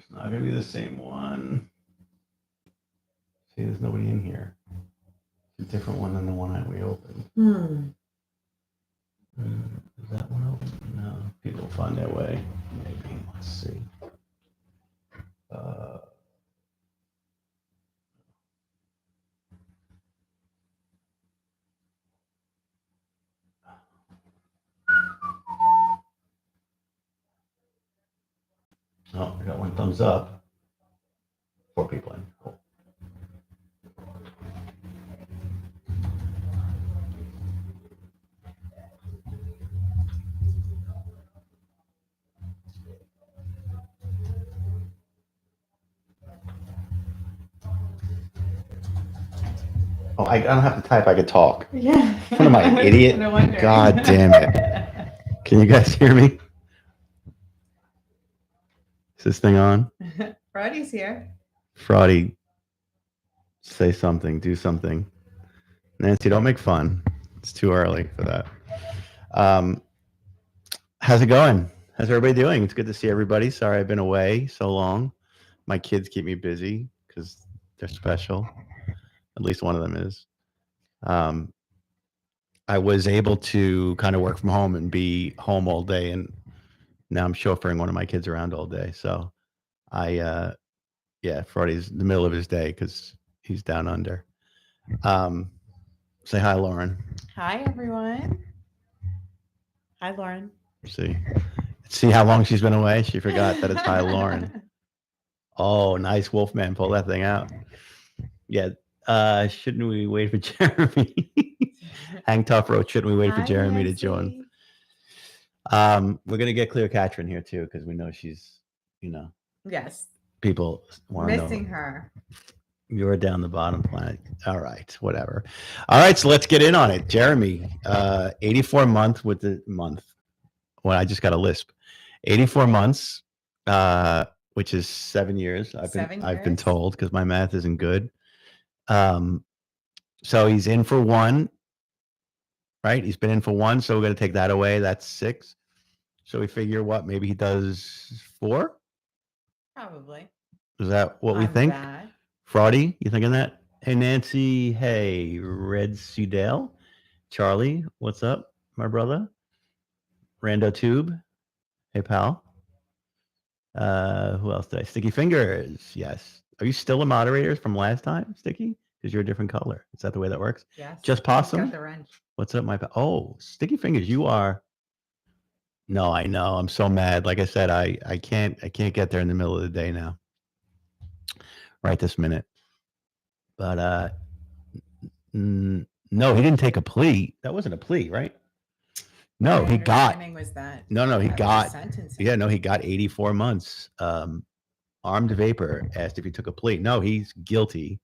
it's not going to be the same one. See, there's nobody in here. It's a different one than the one that we opened. Is that one open? No. People find their way. Maybe. Let's see. Oh, I got one thumbs up. 4 people in. Cool. Oh, I don't have to type. I could talk. Yeah. What am I, an idiot? No wonder. God damn it. Can you guys hear me? Is this thing on? Friday's here. Fraudy, say something, do something. Nancy, don't make fun. It's too early for that. How's it going? How's everybody doing? It's good to see everybody. Sorry I've been away so long. My kids keep me busy because they're special. At least one of them is. I was able to kind of work from home and be home all day, and now I'm chauffeuring one of my kids around all day. So Friday's the middle of his day because he's down under. Say hi, Lauren. Hi, everyone. Hi, Lauren. See how long she's been away? She forgot that it's hi, Lauren. Oh, nice, Wolfman. Pull that thing out. Yeah. Shouldn't we wait for Jeremy? Hang tough, Road. Shouldn't we wait for Jeremy Nancy. to join? We're going to get Cleopatra in here, too, because we know she's, Yes. People want to know. Missing her. You're down the bottom planet. All right, whatever. All right, so let's get in on it. Jeremy, 84 month with the month. Well, I just got a lisp. 84 months, which is 7 years. I've been told because my math isn't good. So he's in for 1, right? He's been in for 1, so we're going to take that away. That's 6. So we figure what? Maybe he does 4? Probably. Is that what we think? Bad. Fraudy, you thinking that? Hey, Nancy. Hey, Red Sudale. Charlie, what's up, my brother? Rando Tube. Hey, pal. Who else did I? Sticky Fingers. Yes. Are you still a moderator from last time, Sticky? Because you're a different color. Is that the way that works? Yes. Just Possum? Got the wrench. What's up, my pal? Oh, Sticky Fingers, you are. No, I know. I'm so mad. Like I said, I can't get there in the middle of the day now. Right this minute. But no, he didn't take a plea. That wasn't a plea, right? No, he got. Was that? No, he got. Sentencing. Yeah, no, he got 84 months. Armed Vapor asked if he took a plea. No, he's guilty.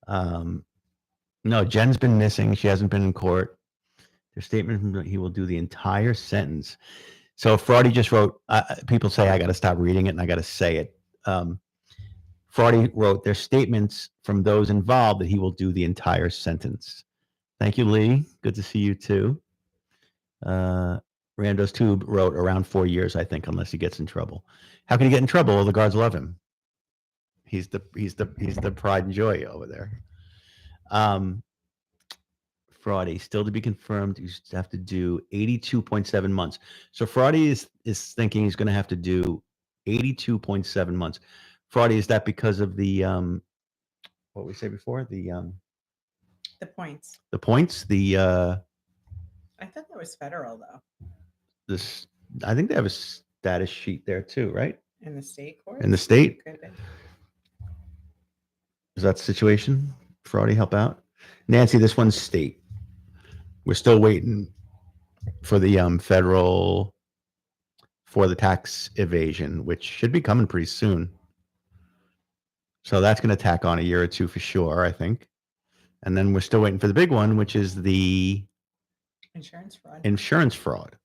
No, Jen's been missing. She hasn't been in court. Their statement, he will do the entire sentence. So Fraudy just wrote, people say I got to stop reading it and I got to say it. Fraudy wrote, there's statements from those involved that he will do the entire sentence. Thank you, Lee. Good to see you too. Rando's Tube wrote around 4 years, I think, unless he gets in trouble. How can he get in trouble? Well, the guards love him. He's the pride and joy over there. Fraudy, still to be confirmed. You have to do 82.7 months. So Fraudy is thinking he's going to have to do 82.7 months. Fraudy, is that because of the what we say before? The points. The points. I thought that was federal though. I think they have a status sheet there too, right? In the state court. In the state. Could be. Is that the situation? Fraudy, help out. Nancy, this one's state. We're still waiting for the federal for the tax evasion, which should be coming pretty soon. So that's going to tack on a year or 2 for sure, I think. And then we're still waiting for the big one, which is the insurance fraud.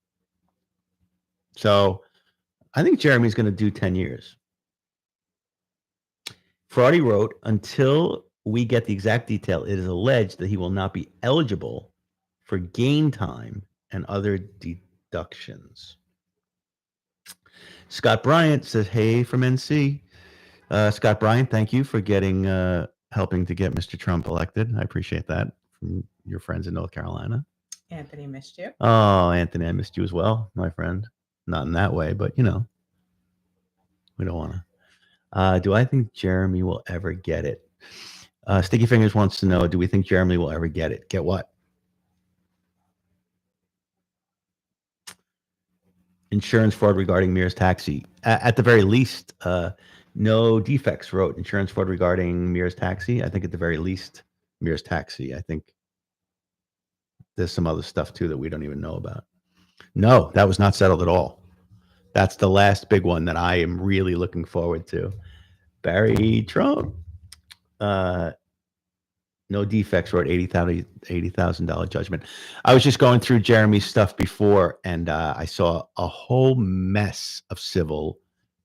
So I think Jeremy's going to do 10 years. Fraudy wrote, until we get the exact detail, it is alleged that he will not be eligible for gain time and other deductions. Scott Bryant says, hey, from NC. Scott Bryan, thank you for getting helping to get Mr. Trump elected. I appreciate that from your friends in North Carolina. Anthony missed you. Oh, Anthony, I missed you as well, my friend. Not in that way, but we don't want to. Do I think Jeremy will ever get it? Sticky Fingers wants to know, do we think Jeremy will ever get it? Get what? Insurance fraud regarding Mir's taxi. At the very least, no defects wrote insurance fraud regarding Mir's taxi. I think at the very least, Mir's taxi. I think there's some other stuff too that we don't even know about. No, that was not settled at all. That's the last big one that I am really looking forward to. Barry Trump. No defects wrote $80,000 judgment. I was just going through Jeremy's stuff before, and I saw a whole mess of civil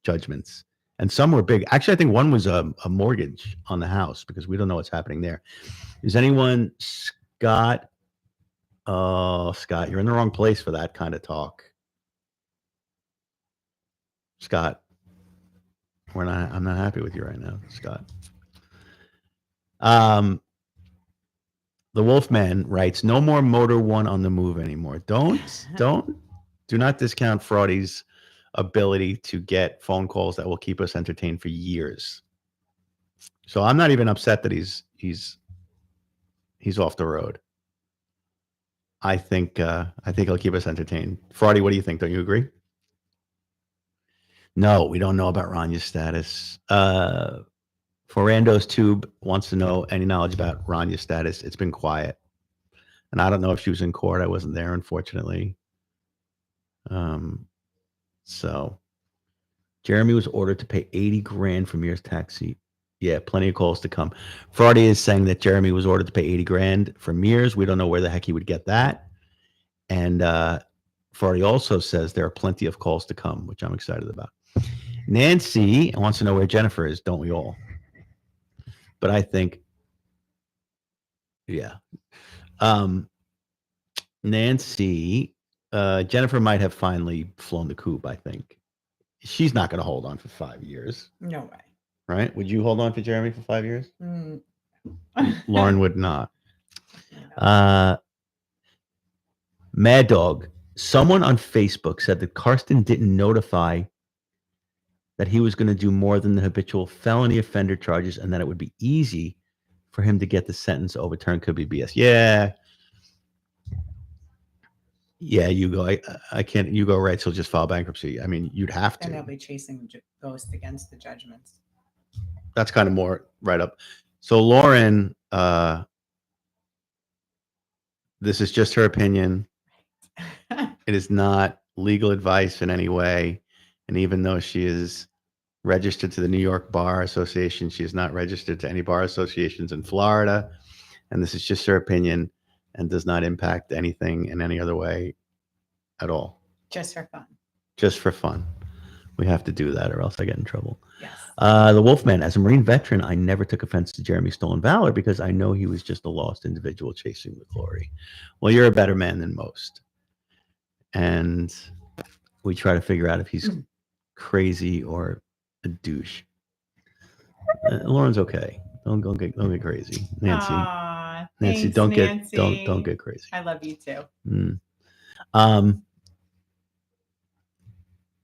judgments, and some were big. Actually, I think one was a mortgage on the house because we don't know what's happening there. Is anyone Scott? Oh, Scott, you're in the wrong place for that kind of talk. Scott, I'm not happy with you right now, Scott. The Wolfman writes, no more Motor One on the move anymore. Do not discount Fraudy's ability to get phone calls that will keep us entertained for years. So I'm not even upset that he's off the road. I think he'll keep us entertained. Fraudy, what do you think? Don't you agree? No, we don't know about Ranya's status. Forando's Tube wants to know any knowledge about Ranya's status. It's been quiet. And I don't know if she was in court. I wasn't there, unfortunately. So Jeremy was ordered to pay 80 grand for Mir's taxi. Yeah, plenty of calls to come. Fraudy is saying that Jeremy was ordered to pay 80 grand for Mir's. We don't know where the heck he would get that. And Fraudy also says there are plenty of calls to come, which I'm excited about. Nancy wants to know where Jennifer is, don't we all? But I think, yeah. Nancy, Jennifer might have finally flown the coop, I think. She's not going to hold on for 5 years. No way. Right? Would you hold on for Jeremy for 5 years? Mm. Lauren would not. Mad Dog, someone on Facebook said that Karsten didn't notify that he was going to do more than the habitual felony offender charges and that it would be easy for him to get the sentence overturned. Could be BS. Yeah, you go. I can't. You go right. So just file bankruptcy. I mean, you'd have to. And they'll be chasing ghosts against the judgments. That's kind of more right up. So Lauren, this is just her opinion. It is not legal advice in any way. And even though she is registered to the New York Bar Association, she is not registered to any bar associations in Florida. And this is just her opinion and does not impact anything in any other way at all. Just for fun. Just for fun. We have to do that or else I get in trouble. Yes. The Wolfman, as a Marine veteran, I never took offense to Jeremy's stolen valor because I know he was just a lost individual chasing the glory. Well, you're a better man than most. And we try to figure out if he's crazy or a douche. Lauren's okay. Don't get crazy. Nancy. Aww, Nancy, thanks, don't Nancy. get crazy. I love you too.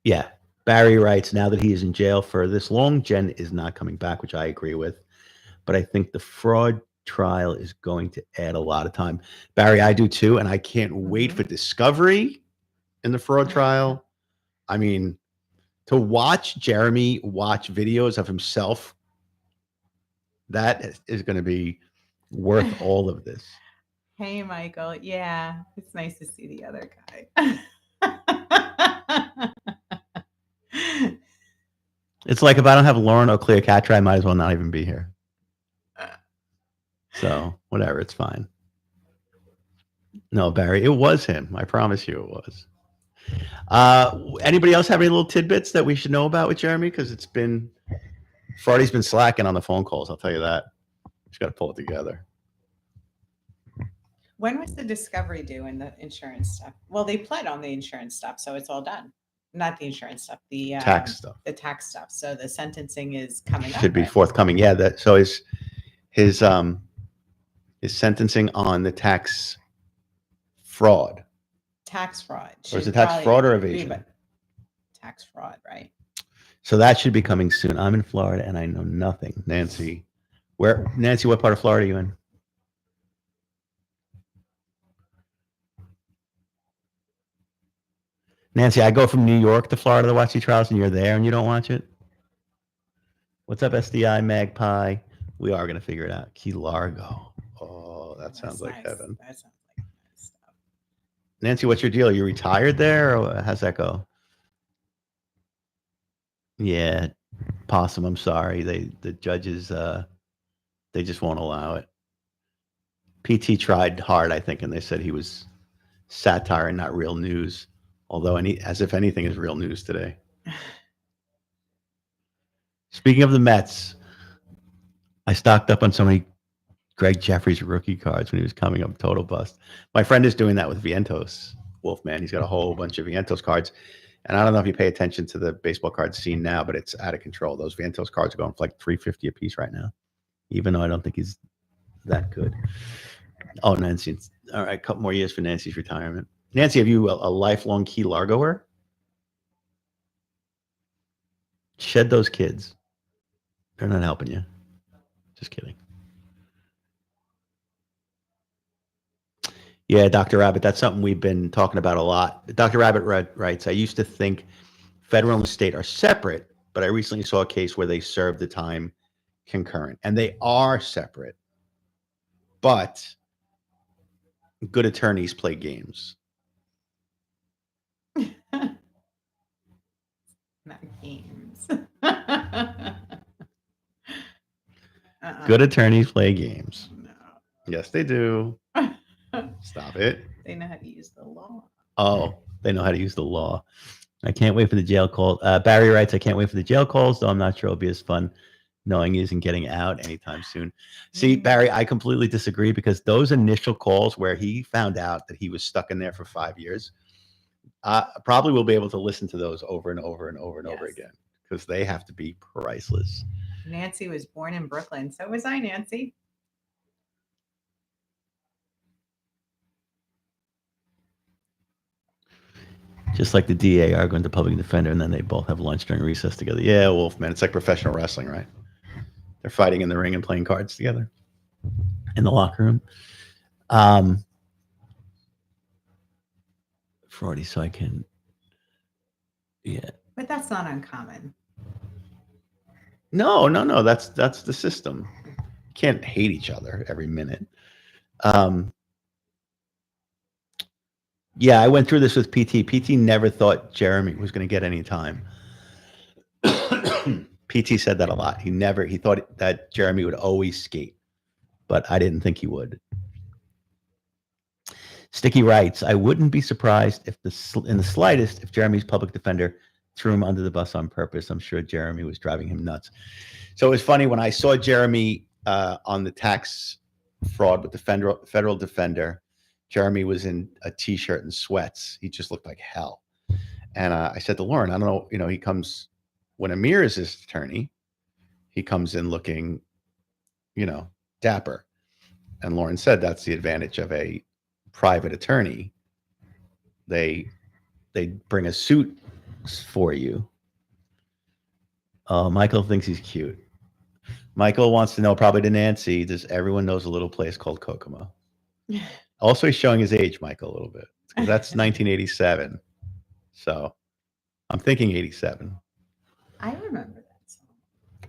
Yeah. Barry writes, now that he is in jail for this long, Jen is not coming back, which I agree with. But I think the fraud trial is going to add a lot of time. Barry, I do too. And I can't wait for discovery in the fraud trial. I mean, to watch Jeremy watch videos of himself, that is going to be worth all of this. Hey, Michael. Yeah, it's nice to see the other guy. It's like if I don't have Lauren or Cleopatra, I might as well not even be here. So whatever, it's fine. No, Barry, it was him. I promise you it was. Anybody else have any little tidbits that we should know about with Jeremy? Because Fraudy's been slacking on the phone calls. I'll tell you that. Just got to pull it together. When was the discovery due in the insurance stuff? Well, they pled on the insurance stuff, so it's all done. not the insurance stuff, the Tax stuff the tax stuff. So the sentencing is coming up. should be right? forthcoming. Yeah, that so his sentencing on the tax fraud, Tax fraud. or is should it tax probably fraud or be evasion? about tax fraud, right? So that should be coming soon. I'm in Florida and I know nothing. Nancy, Nancy, what part of Florida are you in? Nancy, I go from New York to Florida to watch the trials, and you're there and you don't watch it. What's up, SDI Magpie? We are going to figure it out. Key Largo. Oh, that sounds like nice. heaven. That sounds like nice stuff. Nancy, what's your deal? You retired there, or how's that go? Yeah, Possum. I'm sorry. The judges they just won't allow it. PT tried hard, I think, and they said he was satire and not real news. Although as if anything is real news today. Speaking of the Mets, I stocked up on so many Greg Jeffries rookie cards when he was coming up, total bust. My friend is doing that with Vientos, Wolfman. He's got a whole bunch of Vientos cards. And I don't know if you pay attention to the baseball card scene now, but it's out of control. Those Vientos cards are going for like $350 a piece right now, even though I don't think he's that good. Oh, Nancy. All right, a couple more years for Nancy's retirement. Nancy, have you a lifelong Key Largoer? Shed those kids. They're not helping you. Just kidding. Yeah, Dr. Rabbit, that's something we've been talking about a lot. Dr. Rabbit writes, I used to think federal and state are separate, but I recently saw a case where they served the time concurrent. And they are separate, but good attorneys play games. Not games. Good attorneys play games. No. Yes, they do. Stop it. They know how to use the law. Oh, they know how to use the law. I can't wait for the jail call. Barry writes, I can't wait for the jail calls, though I'm not sure it'll be as fun knowing he isn't getting out anytime soon. See, Barry, I completely disagree, because those initial calls where he found out that he was stuck in there for 5 years, probably will be able to listen to those over and over and over and over again, because they have to be priceless. Nancy was born in Brooklyn. So was I, Nancy. Just like the DA arguing the public defender, and then they both have lunch during recess together. Yeah, Wolfman. It's like professional wrestling, right? They're fighting in the ring and playing cards together in the locker room. Fraudy, so I can. Yeah. But that's not uncommon. No. That's the system. You can't hate each other every minute. Yeah, I went through this with PT. PT never thought Jeremy was going to get any time. PT said that a lot. He thought that Jeremy would always skate, but I didn't think he would. Sticky writes, I wouldn't be surprised in the slightest if Jeremy's public defender threw him under the bus on purpose. I'm sure Jeremy was driving him nuts. So it was funny when I saw Jeremy on the tax fraud with the federal defender. Jeremy was in a t-shirt and sweats. He just looked like hell. And I said to Lauren, I don't know, he comes, when Amir is his attorney, he comes in looking, dapper. And Lauren said that's the advantage of a private attorney. They bring a suit for you. Michael thinks he's cute. Michael wants to know, probably to Nancy, does everyone knows a little place called Kokomo? Also, he's showing his age, Michael, a little bit, because that's 1987. So I'm thinking 87. I remember that song.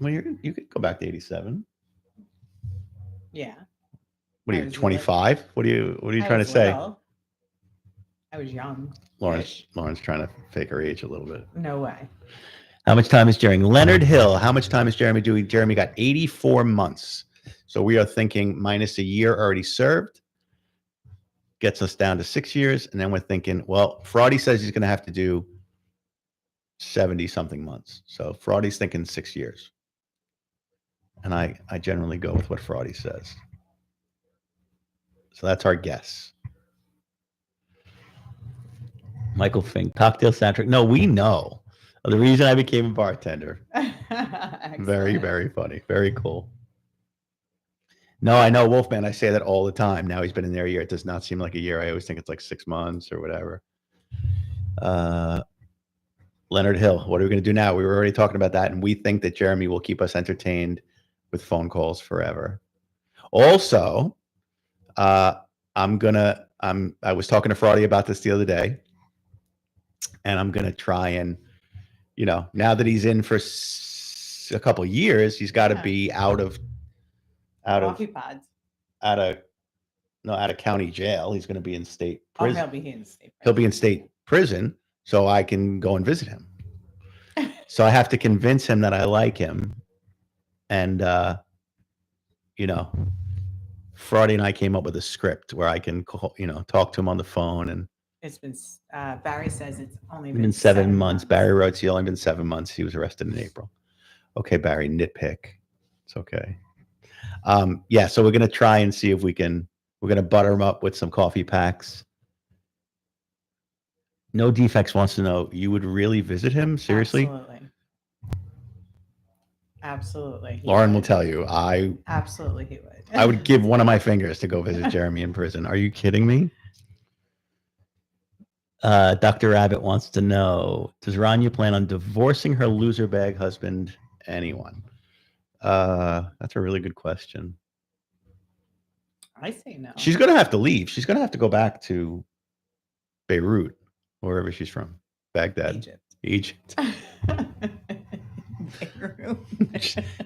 Well, you could go back to 87. Yeah. What are you, 25? What are you trying to say? Little. I was young. Lauren's trying to fake her age a little bit. No way. How much time is Jeremy? Leonard Hill, how much time is Jeremy doing? Jeremy got 84 months. So we are thinking minus a year already served. Gets us down to 6 years. And then we're thinking, well, Fraudy says he's going to have to do 70-something months. So Fraudy's thinking 6 years. And I generally go with what Fraudy says. So that's our guess. Michael Fink, cocktail soundtrack. No, we know. The reason I became a bartender. Very, Excellent. very funny. Very cool. No, I know Wolfman. I say that all the time. Now he's been in there a year. It does not seem like a year. I always think it's like 6 months or whatever. Leonard Hill, what are we going to do now? We were already talking about that, and we think that Jeremy will keep us entertained with phone calls forever. Also, I was talking to Fraudy about this the other day, and I'm going to try and, now that he's in for a couple of years, he's got to be out of Coffee pods. out of county jail. He's going to be in state Oh, prison. he'll be in state prison. He'll be in state prison, so I can go and visit him. So I have to convince him that I like him, and Fraudy and I came up with a script where I can call, talk to him on the phone. And it's been Barry says it's only been 7 months. Barry wrote it's only been 7 months. He was arrested in April. Okay, Barry, nitpick. It's okay. Yeah, so we're gonna try and see if we're gonna butter him up with some coffee packs. No Defects wants to know, you would really visit him? Seriously? Absolutely. Lauren will tell you. Absolutely he would. I would give one of my fingers to go visit Jeremy in prison. Are you kidding me? Dr. Rabbit wants to know, does Rania plan on divorcing her loser bag husband? Anyone? That's a really good question. I say no. She's going to have to leave. She's going to have to go back to Beirut, wherever she's from. Baghdad. Egypt. Beirut.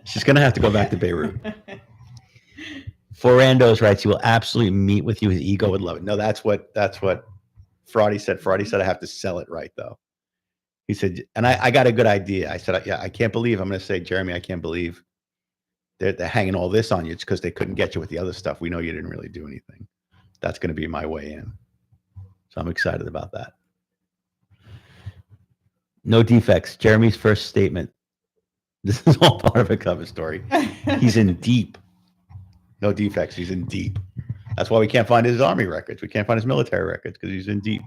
She's going to have to go back to Beirut. Forandos writes, he will absolutely meet with you. His ego would love it. No, that's what Fraudy said. Fraudy said I have to sell it right, though. He said, and I got a good idea. I said, yeah, I can't believe, I'm going to say, Jeremy, I can't believe they're hanging all this on you. It's because they couldn't get you with the other stuff. We know you didn't really do anything. That's going to be my way in. So I'm excited about that. No Defects. Jeremy's first statement. This is all part of a cover story. He's in deep. No Defects. He's in deep. That's why we can't find his army records. We can't find his military records because he's in deep.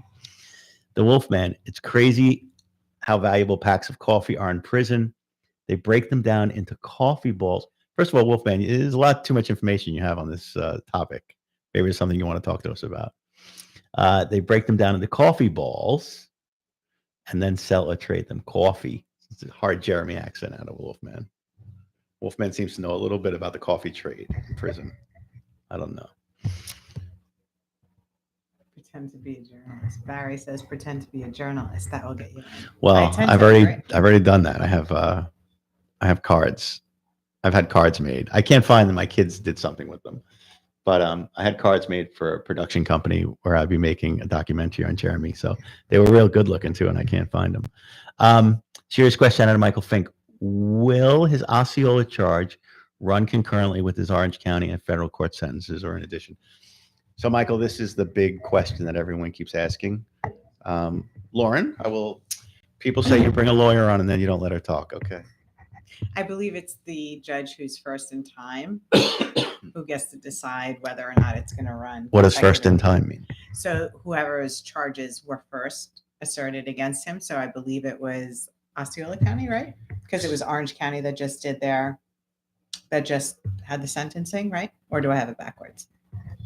The Wolfman. It's crazy how valuable packs of coffee are in prison. They break them down into coffee balls. First of all, Wolfman, there's a lot too much information you have on this topic. Maybe it's something you want to talk to us about. They break them down into coffee balls and then sell or trade them. Coffee. It's a hard Jeremy accent out of Wolfman. Wolfman seems to know a little bit about the coffee trade in prison. I don't know. Pretend to be a journalist. Barry says, pretend to be a journalist. That will get you in. Well, I've already done that. I have cards. I've had cards made. I can't find them. My kids did something with them. But I had cards made for a production company where I'd be making a documentary on Jeremy. So they were real good looking too, and I can't find them. Serious question out of Michael Fink. Will his Osceola charge run concurrently with his Orange County and federal court sentences or in addition? So, Michael, this is the big question that everyone keeps asking. Lauren, people say you bring a lawyer on and then you don't let her talk. Okay. I believe it's the judge who's first in time who gets to decide whether or not it's going to run. What does first in time mean? So whoever's charges were first asserted against him. So I believe it was Osceola County, right? Because it was Orange County that just had the sentencing, right? Or do I have it backwards?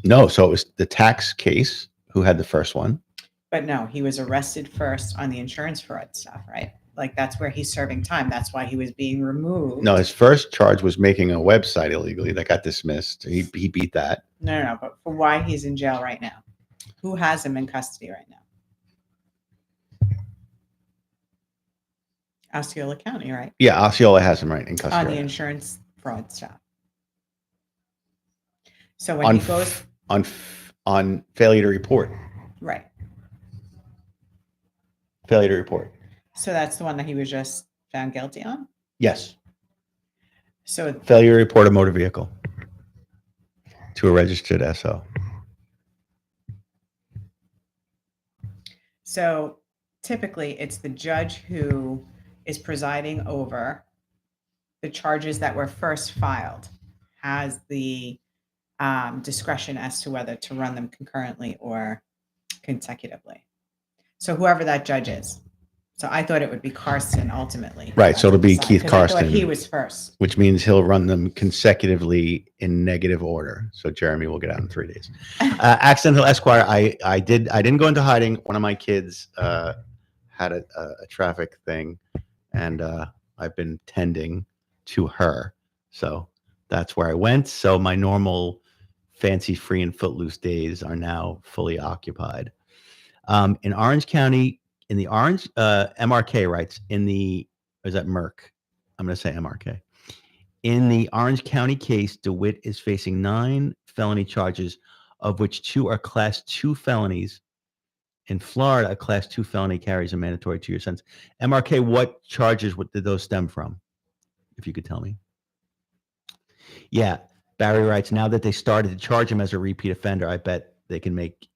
No, so it was the tax case who had the first one. But no, he was arrested first on the insurance fraud stuff, right? Like that's where he's serving time. That's why he was being removed. No, his first charge was making a website illegally that got dismissed. He beat that. No, but for why he's in jail right now. Who has him in custody right now? Osceola County, right? Yeah, Osceola has him right in custody. On the insurance fraud stuff. So when he goes on failure to report. Right. Failure to report. So that's the one that he was just found guilty on? Yes. So failure to report a motor vehicle to a registered SO. So typically it's the judge who is presiding over the charges that were first filed, has the discretion as to whether to run them concurrently or consecutively. So whoever that judge is. So I thought it would be Karsten ultimately. Right, so it'll be Decide, Keith 'cause I thought Karsten. he was first. which means he'll run them consecutively in negative order. So Jeremy will get out in 3 days. Accidental Esquire. I didn't go into hiding. One of my kids had a traffic thing, and I've been tending to her. So that's where I went. So my normal fancy free and footloose days are now fully occupied. In Orange County, in the Orange, MRK writes, is that Merck? I'm going to say MRK. In the Orange County case, Dewitte is facing 9 felony charges, of which 2 are class 2 felonies. In Florida, a class 2 felony carries a mandatory 2-year sentence. MRK, what charges did those stem from? If you could tell me. Yeah, Barry writes, now that they started to charge him as a repeat offender, I bet they can make,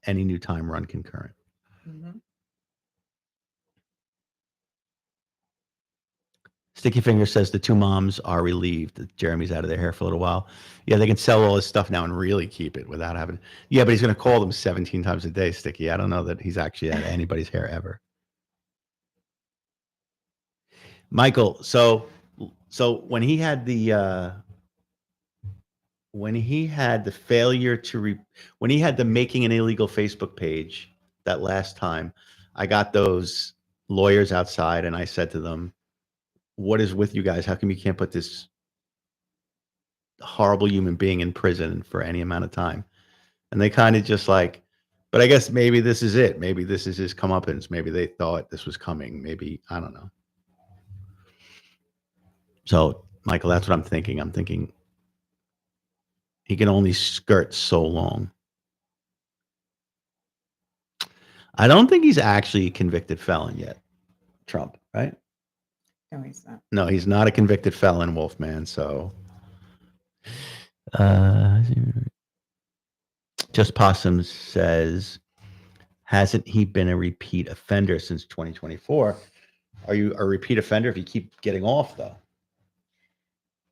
any new time run concurrent. Mhm. Sticky Finger says the 2 moms are relieved that Jeremy's out of their hair for a little while. Yeah, they can sell all his stuff now and really keep it without having. Yeah, but he's going to call them 17 times a day, Sticky. I don't know that he's actually out of anybody's hair ever. Michael, so when he had the failure to when he had the making an illegal Facebook page that last time, I got those lawyers outside and I said to them, what is with you guys? How come you can't put this horrible human being in prison for any amount of time? And they kind of just like, but I guess maybe this is it. Maybe this is his comeuppance. Maybe they thought this was coming. Maybe, I don't know. So, Michael, that's what I'm thinking. I'm thinking he can only skirt so long. I don't think he's actually a convicted felon yet, Trump, right? No, he's not. No, he's not a convicted felon, Wolfman. So, Just Possum says, hasn't he been a repeat offender since 2024? Are you a repeat offender if you keep getting off, though?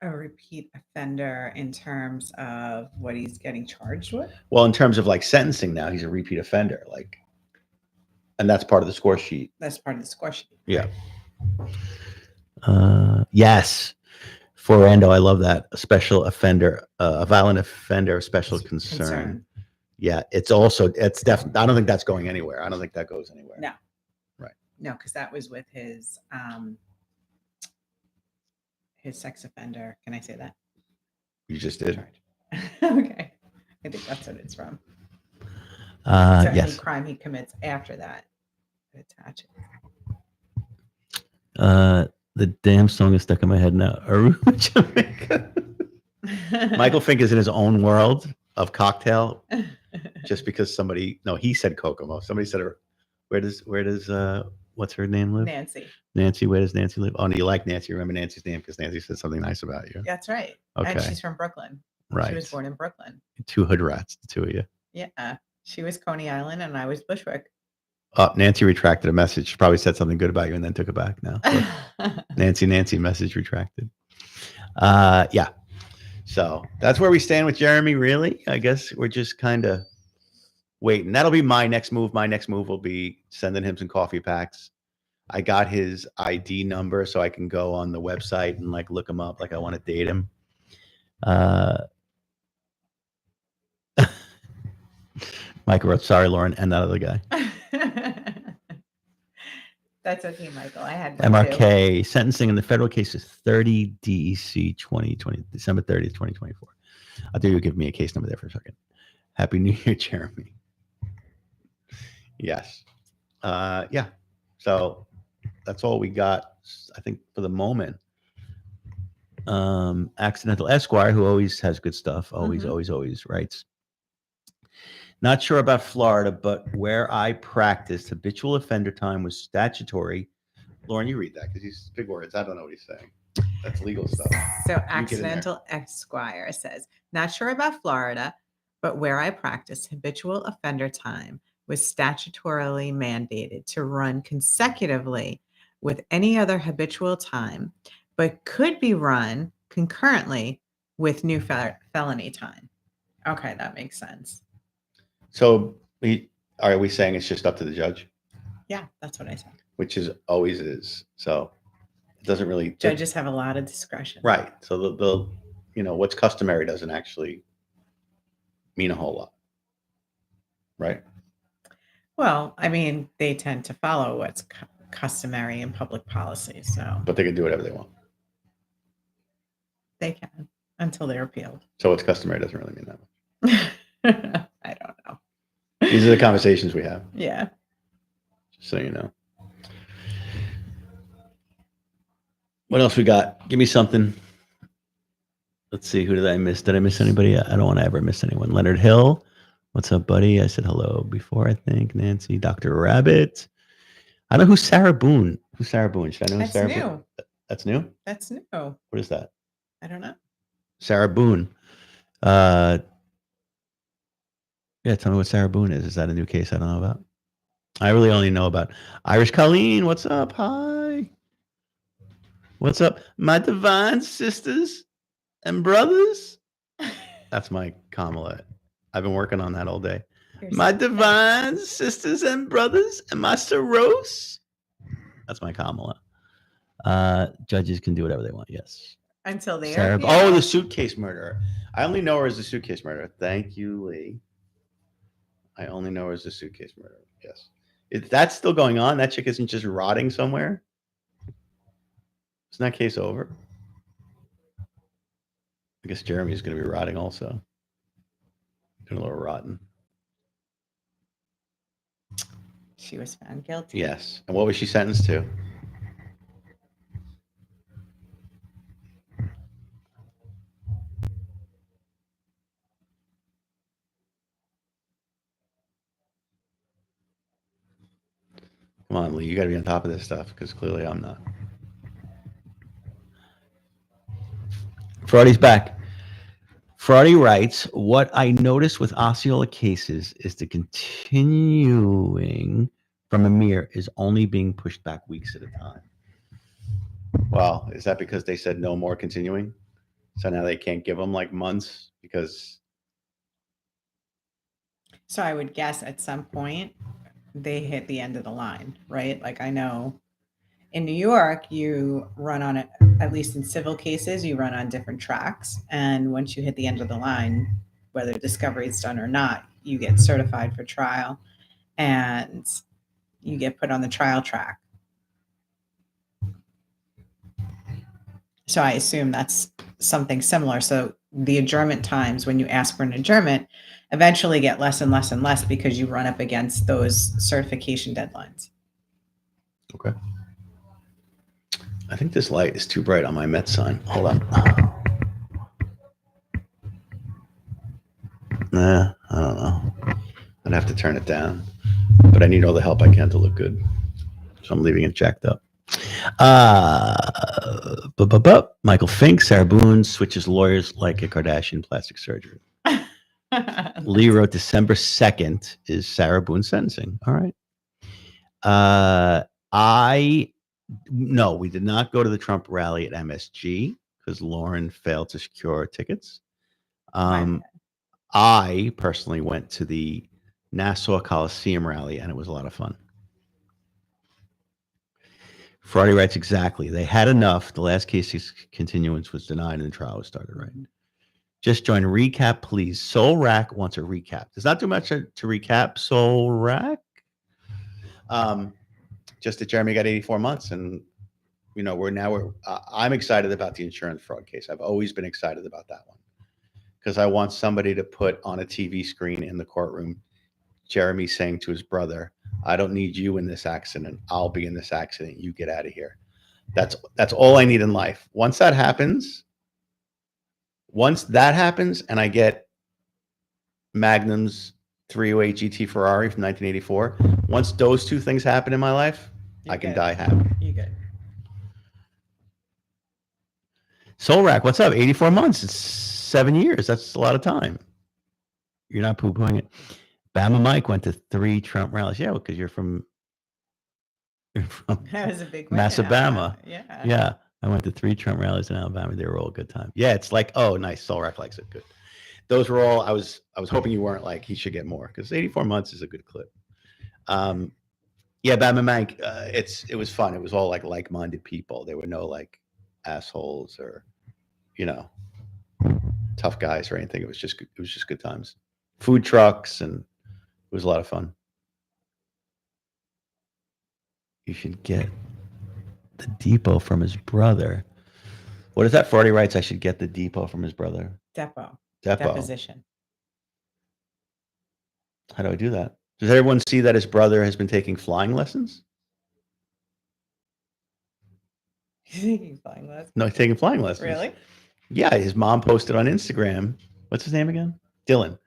A repeat offender in terms of what he's getting charged with? Well, in terms of like sentencing now, he's a repeat offender. Like, and that's part of the score sheet. That's part of the score sheet. Yeah. Yes. For Rando, I love that. A special offender, a violent offender of special concern. Yeah, it's definitely, I don't think that's going anywhere. I don't think that goes anywhere. No. Right. No, because that was with his sex offender. Can I say that? You just did. Okay. I think that's what it's from. So yes. any crime he commits after that, attach it. The damn song is stuck in my head now. Michael Fink is in his own world of cocktail just because he said Kokomo. Somebody said, where does what's her name live? Nancy, where does Nancy live? Oh, no, you like Nancy. Remember Nancy's name because Nancy said something nice about you. That's right. Okay. And she's from Brooklyn. Right. She was born in Brooklyn. 2 hood rats, the 2 of you. Yeah. She was Coney Island and I was Bushwick. Nancy retracted a message. She probably said something good about you and then took it back now. Nancy message retracted. Yeah. So that's where we stand with Jeremy, really. I guess we're just kind of waiting. That'll be my next move. My next move will be sending him some coffee packs. I got his ID number so I can go on the website and like look him up like I want to date him. Michael wrote, sorry, Lauren, and that other guy. That's okay, Michael. I had MRK too. Sentencing in the federal case is 30 DEC 2020, December 30th, 2024. I thought you would give me a case number there for a second. Happy New Year, Jeremy. Yes. Yeah. So that's all we got, I think, for the moment. Accidental Esquire, who always has good stuff, always writes. Not sure about Florida, but where I practiced, habitual offender time was statutory. Lauren, you read that because he's big words. I don't know what he's saying. That's legal stuff. So Accidental Esquire says, not sure about Florida, but where I practiced, habitual offender time was statutorily mandated to run consecutively with any other habitual time, but could be run concurrently with new felony time. Okay, that makes sense. So Are we saying it's just up to the judge? Yeah, that's what I said. Which is always is. So it doesn't really. Judges have a lot of discretion. Right. So the what's customary doesn't actually mean a whole lot. Right. Well, I mean, they tend to follow what's customary in public policy, so But they can do whatever they want. they can until they're appealed. So what's customary doesn't really mean that much. I don't know. These are the conversations we have. Yeah. Just so you know. What else we got? Give me something. Let's see. Who did I miss? Did I miss anybody? I don't want to ever miss anyone. Leonard Hill. What's up, buddy? I said hello before, I think. Nancy. Dr. Rabbit. I know who's Sarah Boone. Who's Sarah Boone? Should I know who's That's Sarah new. Boone? That's new? That's new. What is that? I don't know. Sarah Boone. Yeah, tell me what Sarah Boone is. Is that a new case I don't know about? I really only know about Irish Colleen. What's up? Hi. What's up? My divine sisters and brothers. That's my Kamala. I've been working on that all day. My divine sisters and brothers and my Soros. That's my Kamala. Judges can do whatever they want. Yes. Until they Sarah, are. oh, the suitcase murderer. I only know her as the suitcase murderer. Thank you, Lee. I only know her as the suitcase murderer. Yes. Is that still going on? That chick isn't just rotting somewhere? Isn't that case over? I guess Jeremy's going to be rotting also. Doing a little rotten. She was found guilty. Yes. And what was she sentenced to? Come on, Lee. You got to be on top of this stuff because clearly I'm not. Fraudy's back. Fraudy writes, what I noticed with Osceola cases is the continuing from Amir is only being pushed back weeks at a time. Well, is that because they said no more continuing? So now they can't give them like months because. So I would guess at some point they hit the end of the line, right? Like I know in New York, you run on it, at least in civil cases, you run on different tracks. And once you hit the end of the line, whether discovery is done or not, you get certified for trial and you get put on the trial track. So I assume that's something similar. So the adjournment times when you ask for an adjournment eventually get less and less and less because you run up against those certification deadlines. Okay. I think this light is too bright on my Met sign. Hold on. Nah, I don't know. I'd have to turn it down. But I need all the help I can to look good. So I'm leaving it jacked up. Michael Fink, Sarah Boone switches lawyers like a Kardashian plastic surgery. Lee wrote December 2nd is Sarah Boone sentencing. All right. No, we did not go to the Trump rally at MSG because Lauren failed to secure tickets. I personally went to the Nassau Coliseum rally and it was a lot of fun. Friday writes exactly. They had enough. The last case's continuance was denied and the trial was started, right? Just join recap, please. Soul Rack wants a recap. There's not too much to recap. Soul Rack. Just that Jeremy got 84 months and I'm excited about the insurance fraud case. I've always been excited about that one because I want somebody to put on a TV screen in the courtroom, Jeremy saying to his brother, I don't need you in this accident. I'll be in this accident. You get out of here. That's all I need in life. Once that happens and I get Magnum's 308 GT Ferrari from 1984, once those two things happen in my life, I can die happy. You good. Soul Rack, what's up? 84 months. It's 7 years. That's a lot of time. You're not poo-pooing it. Bama Mike went to 3 Trump rallies. Yeah, because you're from that was a big win Massabama. Yeah. Yeah. I went to 3 Trump rallies in Alabama. They were all a good time. Yeah, it's like, oh, nice. Soul Rack likes it. Good. Those were all, I was hoping you weren't like, he should get more because 84 months is a good clip. Yeah, Batman Mank. It was fun. It was all like-minded people. There were no like assholes or tough guys or anything. It was just good times. Food trucks, and it was a lot of fun. You should get the depot from his brother. What is that? Friday writes I should get the depot from his brother. Depot. Depot. Deposition. How do I do that? Does everyone see that his brother has been taking flying lessons? He's taking flying lessons. No, he's taking flying lessons. Really? Yeah, his mom posted on Instagram. What's his name again? Dylan.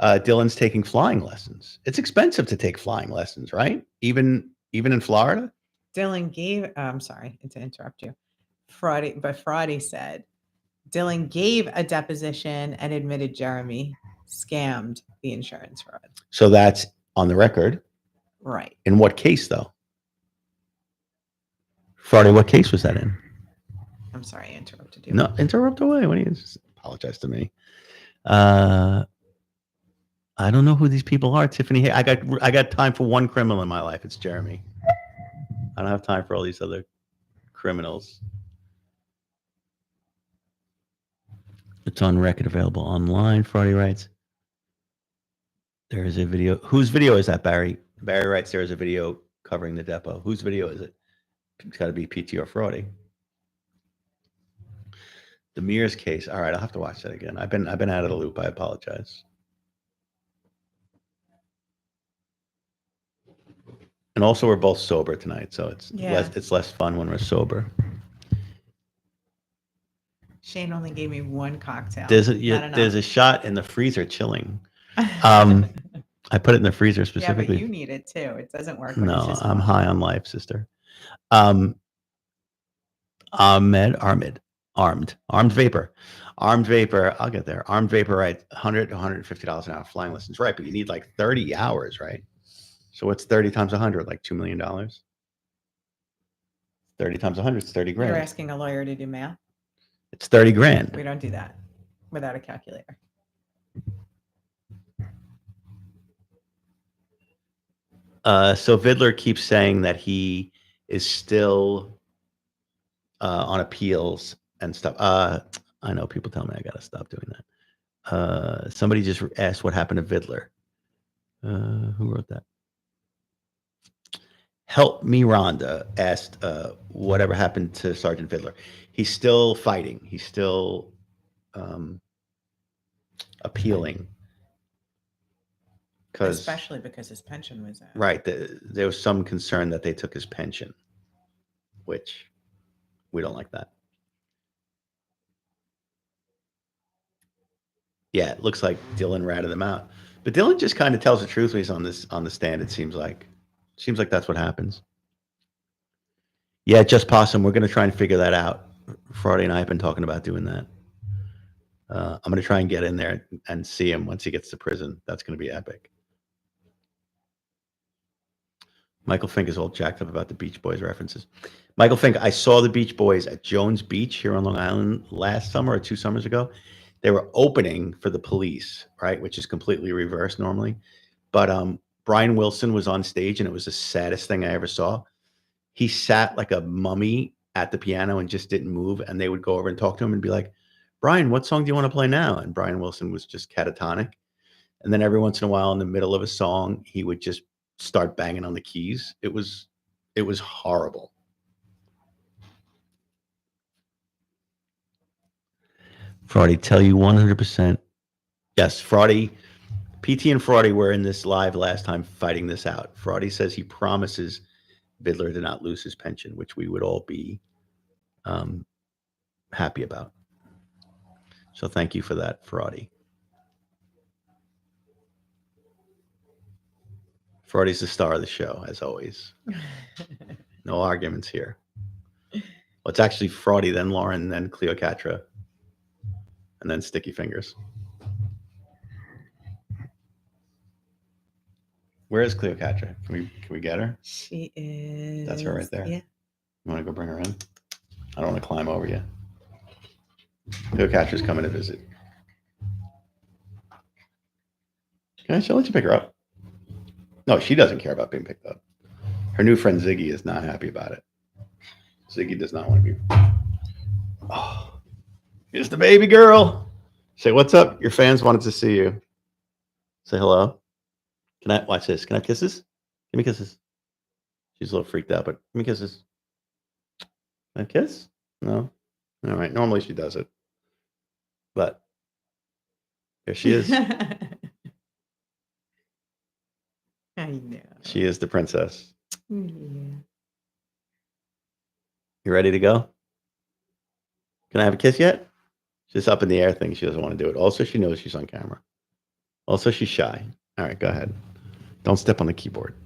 Dylan's taking flying lessons. It's expensive to take flying lessons, right? Even in Florida. Dylan gave. I'm sorry to interrupt you. Friday said Dylan gave a deposition and admitted Jeremy scammed the insurance fraud. So that's on the record. Right. In what case, though? Friday, what case was that in? I'm sorry, I interrupted you. No, interrupt away. What do you just apologize to me? I don't know who these people are, Tiffany. I got time for one criminal in my life. It's Jeremy. I don't have time for all these other criminals. It's on record, available online. Friday writes. There is a video. Whose video is that, Barry? Barry writes there is a video covering the depot. Whose video is it? It's got to be PTO Friday. The Mears case. All right, I'll have to watch that again. I've been out of the loop. I apologize. And also, we're both sober tonight, so it's less fun when we're sober. Shane only gave me one cocktail. There's a shot in the freezer chilling. I put it in the freezer specifically. Yeah, but you need it too. It doesn't work. No, I'm high on life, sister. Armed vapor. I'll get there. Armed vapor, right? $100 to $150 an hour flying lessons, right? But you need like 30 hours, right? So what's 30 times 100? Like $2 million. 30 times 100 is 30 grand. You're asking a lawyer to do math? It's 30 grand. We don't do that without a calculator. So Vidler keeps saying that he is still on appeals and stuff. I know people tell me I got to stop doing that. Somebody just asked what happened to Vidler. Who wrote that? Help me, Rhonda asked whatever happened to Sergeant Vidler. He's still fighting. He's still appealing. Especially because his pension was out. Right. There was some concern that they took his pension, which we don't like that. Yeah, it looks like Dylan ratted them out. But Dylan just kind of tells the truth when he's on the stand, it seems like. Seems like that's what happens. Yeah, just possum. We're going to try and figure that out. Friday and I have been talking about doing that. I'm going to try and get in there and see him once he gets to prison. That's going to be epic. Michael Fink is all jacked up about the Beach Boys references. Michael Fink, I saw the Beach Boys at Jones Beach here on Long Island last summer or 2 summers ago. They were opening for the Police, right, which is completely reversed normally. But Brian Wilson was on stage, and it was the saddest thing I ever saw. He sat like a mummy at the piano and just didn't move, and they would go over and talk to him and be like, Brian, what song do you want to play now? And Brian Wilson was just catatonic. And then every once in a while, in the middle of a song, he would just start banging on the keys. It was horrible. Friday, tell you 100%. Yes, Friday, PT and Friday were in this live last time fighting this out. Friday says he promises Vidler to not lose his pension, which we would all be happy about. So thank you for that, Friday. Friday's the star of the show, as always. No arguments here. Well, it's actually Friday, then Lauren, then Cleopatra, and then Sticky Fingers. Where is Cleopatra? Can we get her? She is. That's her right there. Yeah. You want to go bring her in? I don't want to climb over you. Cleopatra's coming to visit. Can I let you pick her up? No, she doesn't care about being picked up. Her new friend Ziggy is not happy about it. Ziggy does not want to be. Oh, here's the baby girl. Say, what's up? Your fans wanted to see you. Say hello. Can I watch this? Can I have kisses? Give me kisses. She's a little freaked out, but give me kisses. Can I kiss? No. All right. Normally she does it. But here she is. I know. She is the princess. Yeah. You ready to go? Can I have a kiss yet? She's up in the air thing. She doesn't want to do it. Also, she knows she's on camera. Also, she's shy. All right, go ahead. Don't step on the keyboard.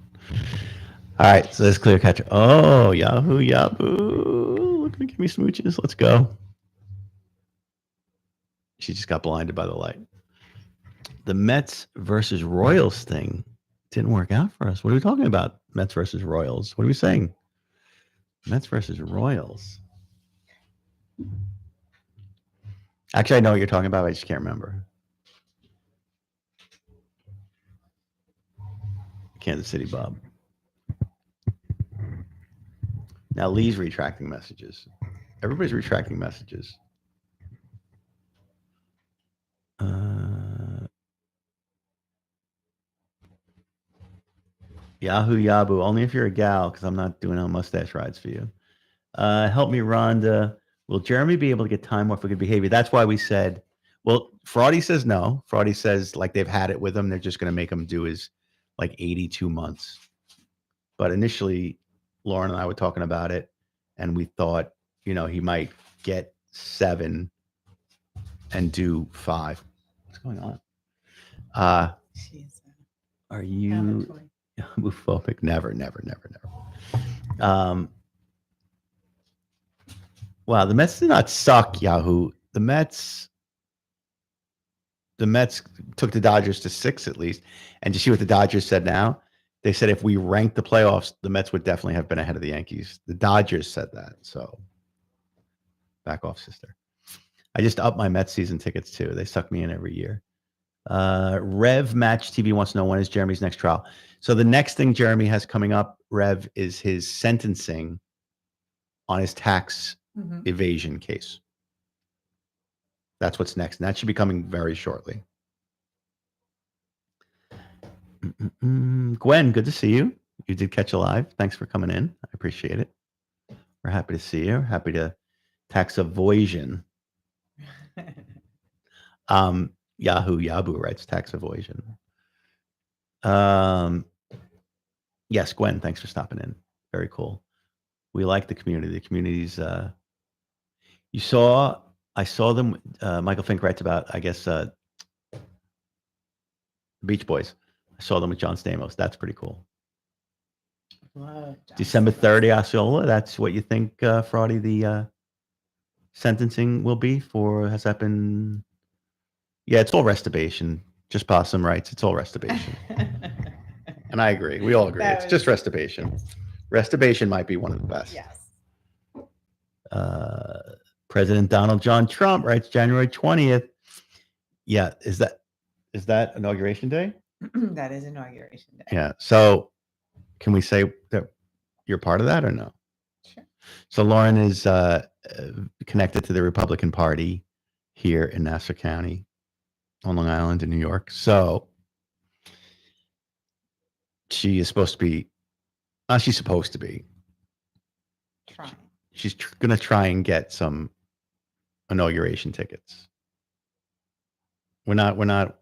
All right, so there's clear catch. Oh, Yahoo, Yahoo. Look, give me smooches. Let's go. She just got blinded by the light. The Mets versus Royals thing didn't work out for us. What are we talking about? Mets versus Royals. What are we saying? Mets versus Royals. Actually, I know what you're talking about. I just can't remember. Kansas City Bob. Now Lee's retracting messages. Everybody's retracting messages. Yahoo Yahoo. Only if you're a gal, because I'm not doing no mustache rides for you. Help me, Rhonda. Will Jeremy be able to get time off for good behavior? That's why we said, well, Fraudy says no. Fraudy says like they've had it with him. They're just going to make him do his like 82 months. But initially, Lauren and I were talking about it, and we thought, you know, he might get 7 and do 5. What's going on? Are you homophobic? Never. Wow, the Mets did not suck, Yahoo. The Mets took the Dodgers to 6 at least. And you see what the Dodgers said now? They said if we ranked the playoffs, the Mets would definitely have been ahead of the Yankees. The Dodgers said that. So back off, sister. I just upped my Mets season tickets too. They suck me in every year. Rev Match TV wants to know when is Jeremy's next trial. So the next thing Jeremy has coming up, Rev, is his sentencing on his tax evasion case. That's what's next. And that should be coming very shortly. Gwen, good to see you. You did catch a live. Thanks for coming in. I appreciate it. We're happy to see you. Happy to tax evasion. Yahoo Yahoo writes tax evasion. Yes, Gwen, thanks for stopping in. Very cool. We like the community. The community's I saw them. Michael Fink writes about, I guess, Beach Boys. I saw them with John Stamos. That's pretty cool. December 30, Osceola. That's what you think, Fraudy, the sentencing will be for? Has that been? Yeah, it's all restoration. Just Possum writes, it's all restoration. And I agree. We all agree. It's just restoration. Restoration might be one of the best. Yes. President Donald John Trump writes January 20th. Yeah, is that inauguration day? That is inauguration day. Yeah. So can we say that you're part of that or no? Sure. So Lauren is connected to the Republican Party here in Nassau County on Long Island in New York. So she is supposed to be, she's supposed to be. Trying. She's going to try and get some inauguration tickets. We're not going to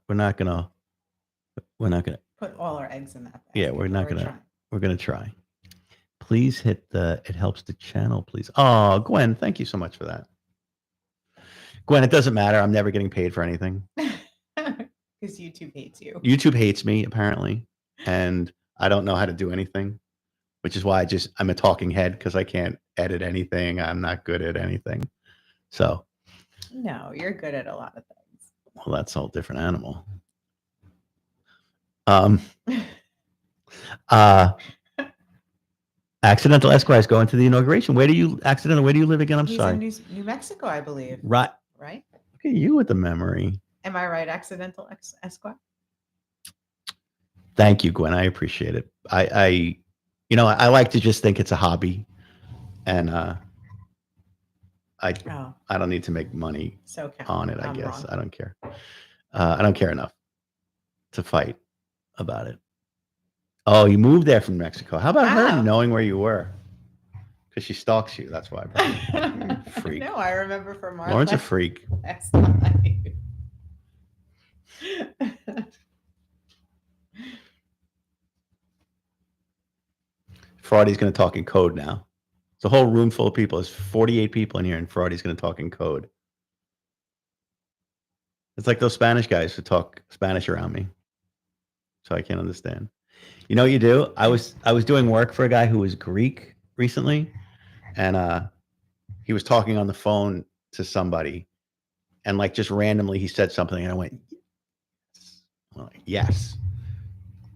put all our eggs in that basket. Yeah, we're going to try. Please hit it helps the channel, please. Oh, Gwen, thank you so much for that. Gwen, it doesn't matter. I'm never getting paid for anything. Because YouTube hates you. YouTube hates me, apparently. And I don't know how to do anything, which is why I'm a talking head, because I can't edit anything. I'm not good at anything. So. No, you're good at a lot of things. Well, that's a whole different animal. Accidental Esquires going to the inauguration. Where do you live again? I'm sorry. He's in New Mexico, I believe. Right. Look at you with the memory. Am I right, Accidental Esquire? Thank you, Gwen. I appreciate it. I I like to just think it's a hobby, and I Oh, I don't need to make money so on it. I I'm guess wrong. I don't care. I don't care enough to fight about it. Oh, you moved there from Mexico. How about her Wow. knowing where you were? Because she stalks you. That's why. Freak. No, I remember from our Lauren's a freak. last night. Fraudy's going to talk in code now. It's a whole room full of people. There's 48 people in here, and Fraudy's going to talk in code. It's like those Spanish guys who talk Spanish around me, so I can't understand. You know what you do? I was doing work for a guy who was Greek recently, and he was talking on the phone to somebody, and like just randomly he said something, and I went, "Yes." I'm like, "Yes,"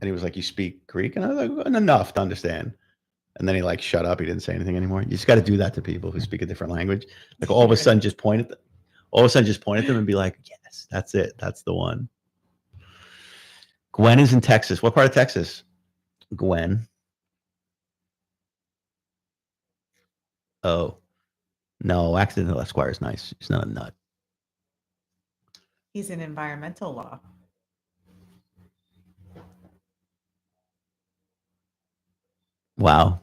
and he was like, "You speak Greek?" And I was like, "Enough to understand." And then he like shut up. He didn't say anything anymore. You just got to do that to people who speak a different language. Like all of a sudden, just point at them. All of a sudden, just point at them and be like, "Yes, that's it. That's the one." Gwen is in Texas. What part of Texas? Gwen. Oh, no, Accidental Esquire is nice. He's not a nut. He's in environmental law. Wow.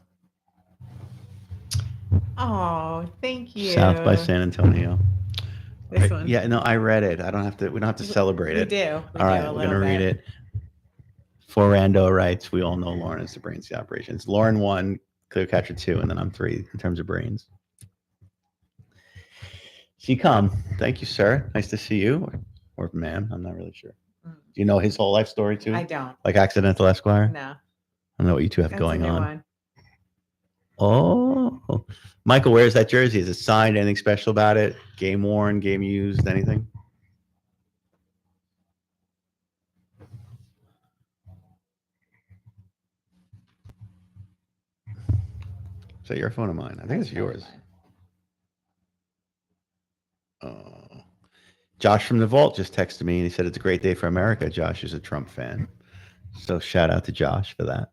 Oh, thank you. South by San Antonio. This one. Yeah, no, I read it. I don't have to. We don't have to celebrate it. We do. All right, we're gonna read it. Forando writes, "We all know Lauren is the brains of the operations. Lauren 1, Clearcatcher 2, and then I'm 3 in terms of brains." She come. Thank you, sir. Nice to see you, or ma'am. I'm not really sure. Do you know his whole life story too? I don't. Like Accidental Esquire? No. I don't know what you two have That's going a new on. one. Oh, Michael, where's that jersey? Is it signed? Anything special about it? Game worn, game used, anything? Is that your phone or mine? I think it's yours. Josh from the Vault just texted me and he said it's a great day for America. Josh is a Trump fan. So shout out to Josh for that.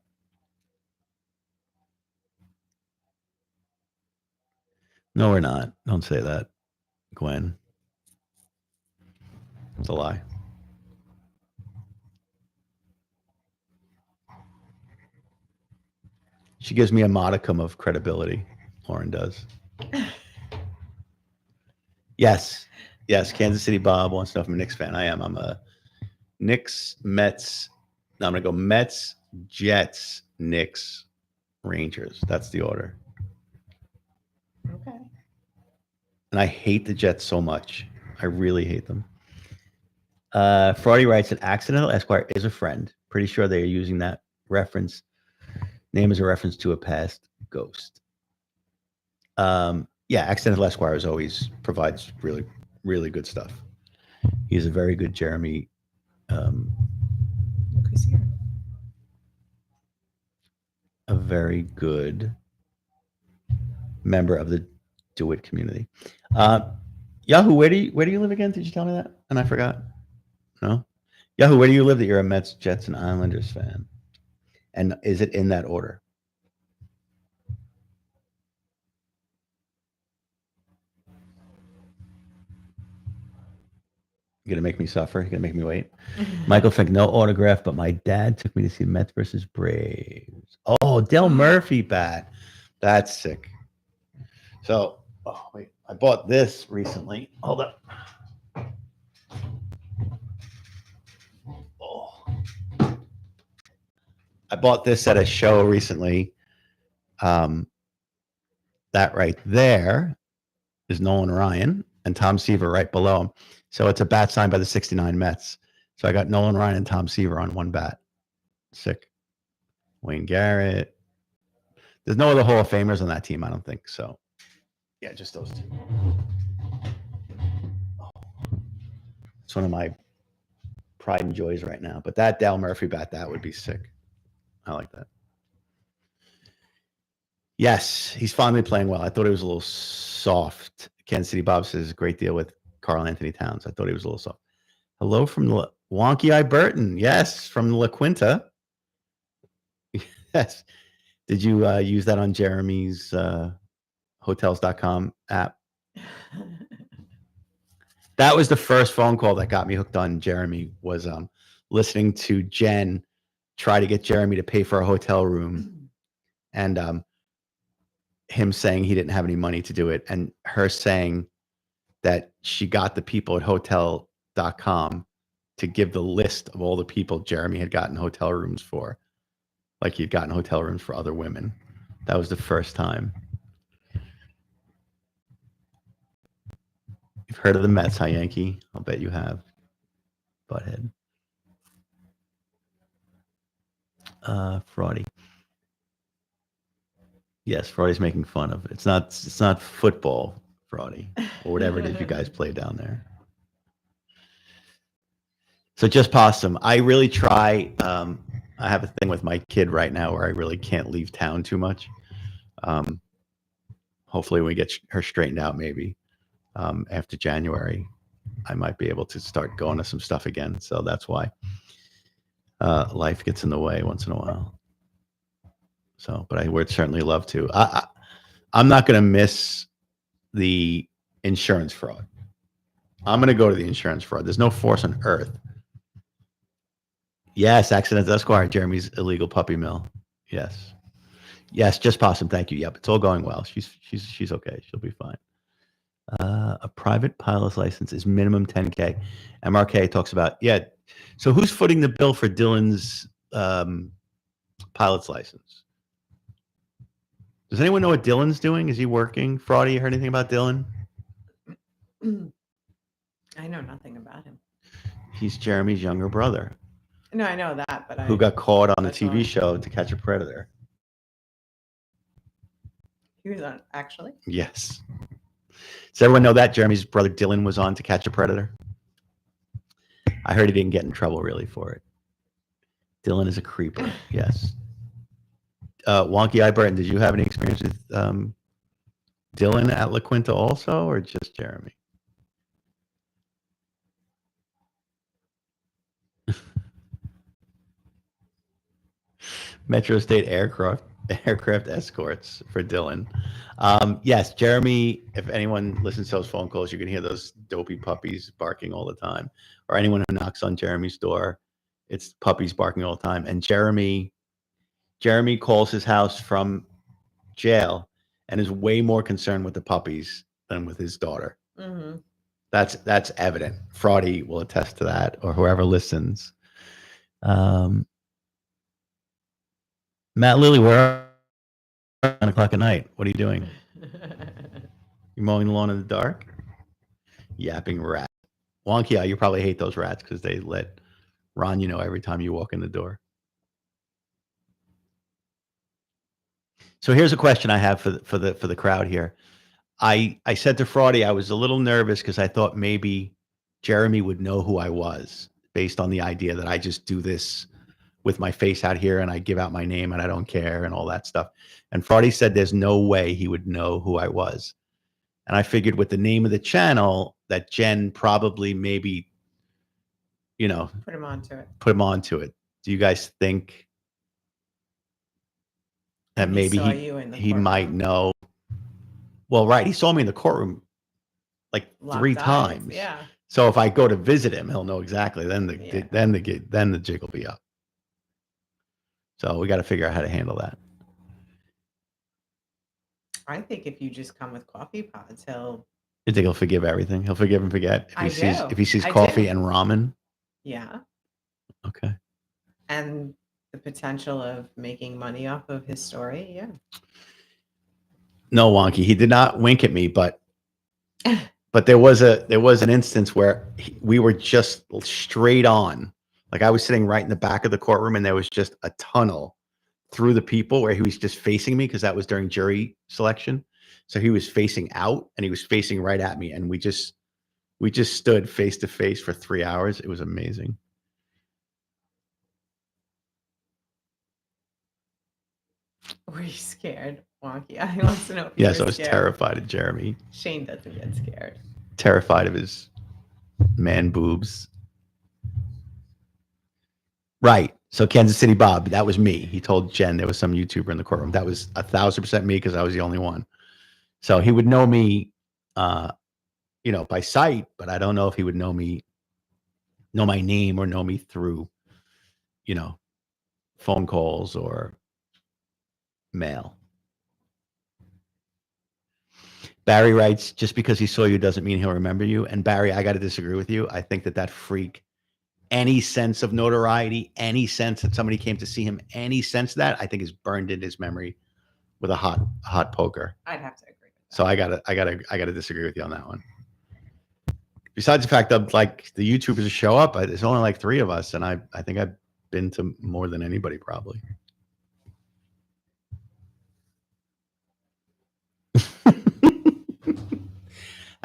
No, we're not. Don't say that, Gwen. It's a lie. She gives me a modicum of credibility. Lauren does. Yes. Yes. Kansas City Bob wants to know if I'm a Knicks fan. I am. I'm a Knicks, Mets. No, I'm going to go Mets, Jets, Knicks, Rangers. That's the order. Okay. And I hate the Jets so much. I really hate them. Fraudy writes, an Accidental Esquire is a friend. Pretty sure they are using that reference. Name is a reference to a past ghost. Yeah, Accidental Esquire is always provides really, really good stuff. He's a very good Jeremy. Look who's here. A very good member of the Dewitte community. Yahoo, where do you live again? Did you tell me that? And I forgot. No? Yahoo, where do you live that you're a Mets, Jets, and Islanders fan? And is it in that order? You're gonna make me suffer. You're gonna make me wait. Michael Fink, no autograph, but my dad took me to see Mets versus Braves. Oh, Del Murphy bat. That's sick. So, oh wait, I bought this recently. Hold up. Oh. I bought this at a show recently. That right there is Nolan Ryan and Tom Seaver right below him. So it's a bat signed by the 69 Mets. So I got Nolan Ryan and Tom Seaver on one bat. Sick. Wayne Garrett. There's no other Hall of Famers on that team, I don't think. So, yeah, just those two. It's one of my pride and joys right now. But that Dal Murphy bat, that would be sick. I like that. Yes, he's finally playing well. I thought he was a little soft. Kansas City Bob says great deal with Carl Anthony Towns. I thought he was a little soft. Hello from the Wonky Eye Burton. Yes, from La Quinta. Yes. Did you use that on Jeremy's hotels.com app? That was the first phone call that got me hooked on Jeremy, was listening to Jen try to get Jeremy to pay for a hotel room, and him saying he didn't have any money to do it, and her saying that she got the people at hotel.com to give the list of all the people Jeremy had gotten hotel rooms for, like he'd gotten hotel rooms for other women. That was the first time. You've heard of the Mets, huh, Yankee? I'll bet you have. Butthead. Fraudy. Yes, Fraudy's making fun of it. It's not football, Fraudy, or whatever it is you guys play down there. So just possum. I really try. I have a thing with my kid right now where I really can't leave town too much. Hopefully, when we get her straightened out, maybe after January, I might be able to start going to some stuff again. So that's why life gets in the way once in a while. So, but I would certainly love to. I'm not going to miss the insurance fraud. I'm going to go to the insurance fraud. There's no force on earth. Yes, Accidental Esquire, Jeremy's illegal puppy mill. Yes. Yes, just possum. Thank you. Yep, it's all going well. She's okay. She'll be fine. A private pilot's license is minimum 10K. MRK talks about, yeah. So who's footing the bill for Dylan's pilot's license? Does anyone know what Dylan's doing? Is he working? Fraudy, you heard anything about Dylan? I know nothing about him. He's Jeremy's younger brother. No, I know that, but who got caught on the TV show To Catch a Predator. He was on, actually? Yes. Does everyone know that Jeremy's brother Dylan was on To Catch a Predator? I heard he didn't get in trouble really for it. Dylan is a creeper. Yes. Wonky Eye Burton, did you have any experience with Dylan at La Quinta also, or just Jeremy? Metro State aircraft escorts for Dylan. Yes, Jeremy, if anyone listens to those phone calls, you can hear those dopey puppies barking all the time. Or anyone who knocks on Jeremy's door, it's puppies barking all the time. And Jeremy calls his house from jail and is way more concerned with the puppies than with his daughter. Mm-hmm. That's evident. Fraudy will attest to that, or whoever listens. Matt Lilly, where are you? 9 o'clock at night. What are you doing? You're mowing the lawn in the dark? Yapping rat. Wonky Eye, you probably hate those rats because they let Ron every time you walk in the door. So here's a question I have for the crowd here. I said to Fraudy, I was a little nervous because I thought maybe Jeremy would know who I was based on the idea that I just do this with my face out here and I give out my name and I don't care and all that stuff. And Fraudy said there's no way he would know who I was. And I figured with the name of the channel that Jen probably maybe, put him onto it. Do you guys think that maybe he might know? Well, right. He saw me in the courtroom like Locked 3 eyes, times. Yeah. So if I go to visit him, he'll know exactly. Then the jig will be up. So we got to figure out how to handle that. I think if you just come with coffee pods, You think he'll forgive everything? He'll forgive and forget if he sees I coffee do. and ramen. Yeah. Okay. And the potential of making money off of his story. Yeah. No, Wonky. He did not wink at me, but there was an instance where we were just straight on. Like I was sitting right in the back of the courtroom, and there was just a tunnel through the people where he was just facing me because that was during jury selection. So he was facing out, and he was facing right at me, and we just stood face to face for 3 hours. It was amazing. Were you scared, Wonky? I want to know if Yes, I was terrified of Jeremy. Shane doesn't get scared. Terrified of his man boobs. Right. So Kansas City Bob, that was me. He told Jen there was some YouTuber in the courtroom. That was 1,000% me because I was the only one. So he would know me, by sight, but I don't know if he would know my name or know me through, you know, phone calls or mail. Barry writes, just because he saw you doesn't mean he'll remember you. And Barry, I got to disagree with you. I think that freak, any sense of notoriety, any sense that somebody came to see him, any sense of that, I think is burned in his memory with a hot poker. I'd have to agree with that. So I gotta disagree with you on that one. Besides the fact that like the YouTubers show up, there's only like 3 of us, and I think I've been to more than anybody probably.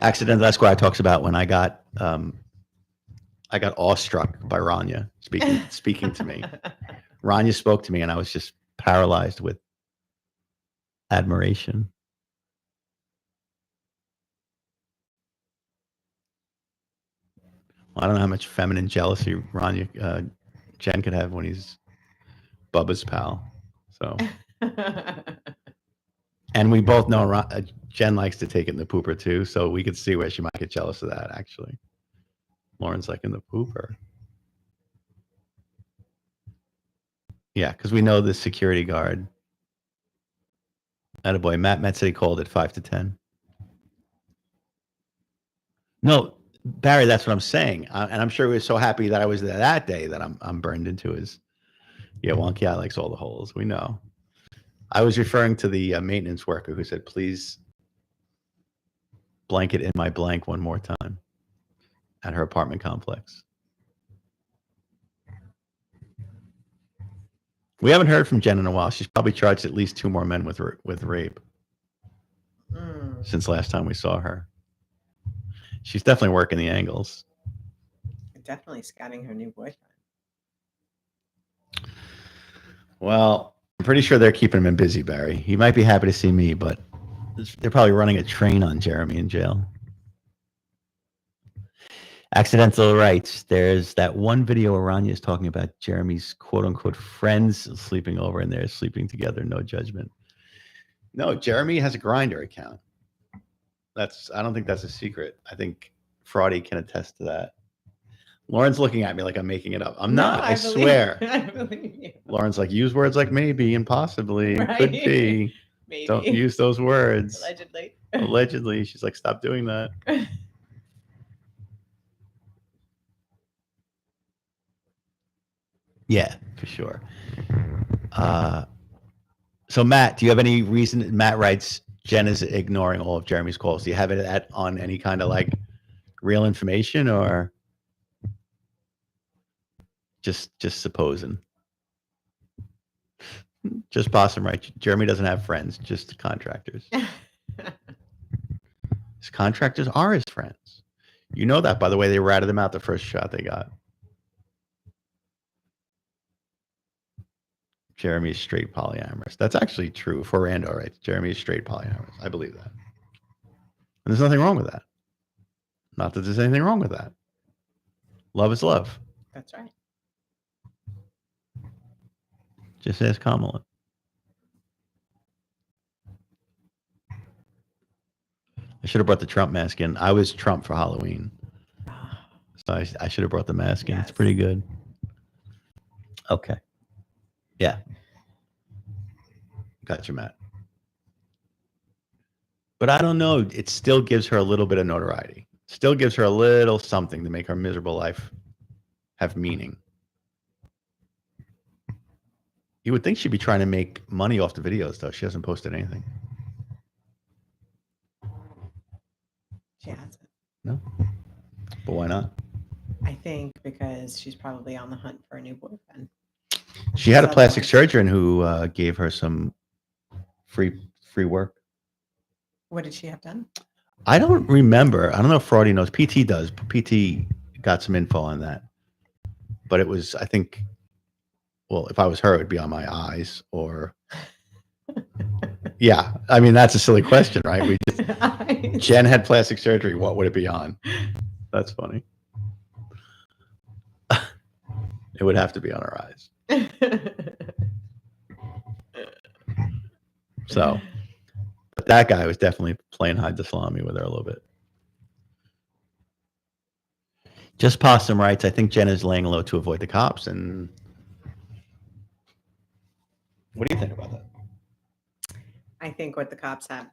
Accidental Esquire talks about when I got awestruck by Rania speaking to me. Rania spoke to me, and I was just paralyzed with admiration. Well, I don't know how much feminine jealousy Jen could have when he's Bubba's pal. So, and we both know Jen likes to take it in the pooper too, so we could see where she might get jealous of that. Actually, Lauren's like in the pooper. Yeah, because we know the security guard. Attaboy. Matt said he called at 5 to 10. No, Barry, that's what I'm saying. And I'm sure he was so happy that I was there that day that I'm burned into his. Yeah, Wonky Eye likes all the holes. We know. I was referring to the maintenance worker who said, please blanket in my blank one more time at her apartment complex. We haven't heard from Jen in a while. She's probably charged at least 2 more men with rape since last time we saw her. She's definitely working the angles. Definitely scouting her new boyfriend. Well, I'm pretty sure they're keeping him busy, Barry. He might be happy to see me, but they're probably running a train on Jeremy in jail. Accidental writes, there's that one video where Rania is talking about Jeremy's quote-unquote friends sleeping over and they're sleeping together, no judgment. No, Jeremy has a Grindr account. I don't think that's a secret. I think Fraudy can attest to that. Lauren's looking at me like I'm making it up. I'm not. I swear. I believe you. Lauren's like, use words like maybe and possibly. Right? Could be. Maybe. Don't use those words. Allegedly. Allegedly. She's like, stop doing that. Yeah, for sure. So Matt, do you have any reason? Matt writes, Jen is ignoring all of Jeremy's calls. Do you have it on any kind of like real information or just supposing? Just Possum, right? Jeremy doesn't have friends, just contractors. His contractors are his friends. You know that by the way they ratted him out the first shot they got. Jeremy is straight polyamorous. That's actually true for Rando, right? Jeremy is straight polyamorous. I believe that. And there's nothing wrong with that. Not that there's anything wrong with that. Love is love. That's right. Just ask Kamala. I should have brought the Trump mask in. I was Trump for Halloween. So I should have brought the mask in. Yes. It's pretty good. Okay. Yeah. Gotcha, Matt. But I don't know. It still gives her a little bit of notoriety. Still gives her a little something to make her miserable life have meaning. You would think she'd be trying to make money off the videos, though. She hasn't posted anything. She hasn't. No. But why not? I think because she's probably on the hunt for a new boyfriend. She had a plastic surgeon who gave her some free work. What did she have done? I don't remember. I don't know if Fraudy knows. PT does. PT got some info on that. But it was, I think, well, if I was her, it would be on my eyes or... Yeah. I mean, that's a silly question, right? Jen had plastic surgery. What would it be on? That's funny. It would have to be on a rise. So, but that guy was definitely playing hide the salami with her a little bit. Just Possum writes, I think Jen is laying low to avoid the cops. And what do you think about that? I think what the cops have,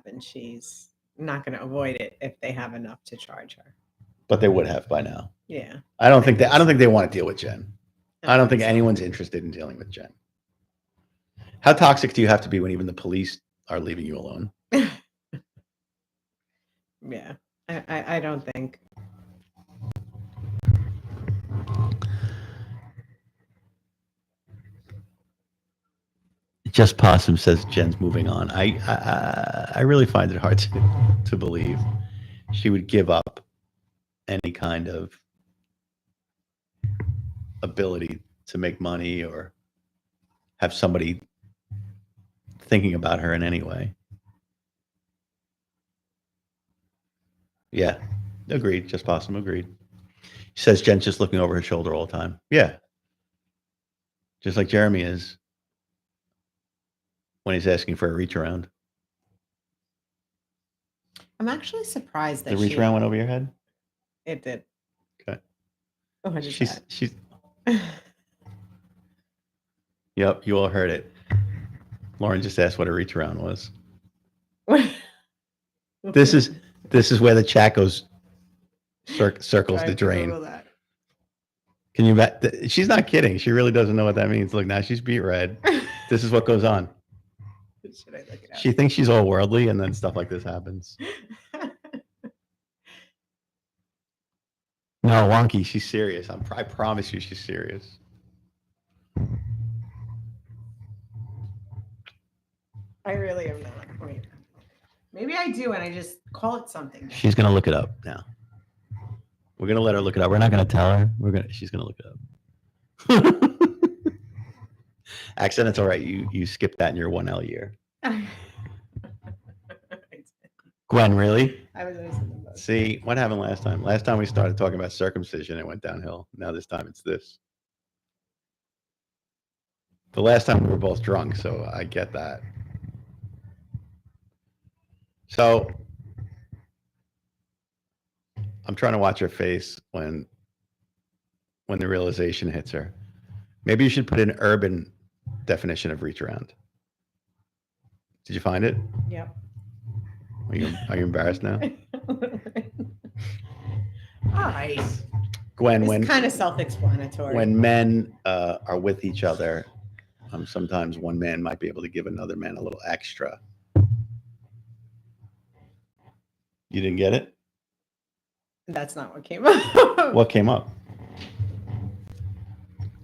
and she's not going to avoid it if they have enough to charge her. But they would have by now. Yeah. I don't think they want to deal with Jen. I don't think so. anyone's interested in dealing with Jen. How toxic do you have to be when even the police are leaving you alone? Yeah. I don't think. Just Possum says Jen's moving on. I really find it hard to believe she would give up any kind of ability to make money or have somebody thinking about her in any way. Yeah, agreed. Just Possum agreed. She says Jen's just looking over her shoulder all the time. Yeah, just like Jeremy is when he's asking for a reach around. I'm actually surprised that the reach around went over your head. It did. Okay. What is that? She's. Yep, you all heard it. Lauren just asked what a reach around was. This is where the chat goes circles the drain. Can you bet? She's not kidding. She really doesn't know what that means. Look, now she's beat red. This is what goes on. Should I look it up? She thinks she's all worldly, and then stuff like this happens. No, Wonky, she's serious. I promise you, she's serious. I really am not. Wait. Maybe I do, and I just call it something. She's gonna look it up now. We're gonna let her look it up. We're not gonna tell her. She's gonna look it up. Accent, it's all right. You skipped that in your 1L year. Gwen, really? I was always in the boat. See, what happened last time? Last time we started talking about circumcision, it went downhill. Now this time it's this. The last time we were both drunk, so I get that. So I'm trying to watch her face when the realization hits her. Maybe you should put an urban definition of reach around. Did you find it? Yep. Are you embarrassed now? All right. Gwen, it's kind of self-explanatory. When men are with each other, sometimes one man might be able to give another man a little extra. You didn't get it? That's not what came up. What came up?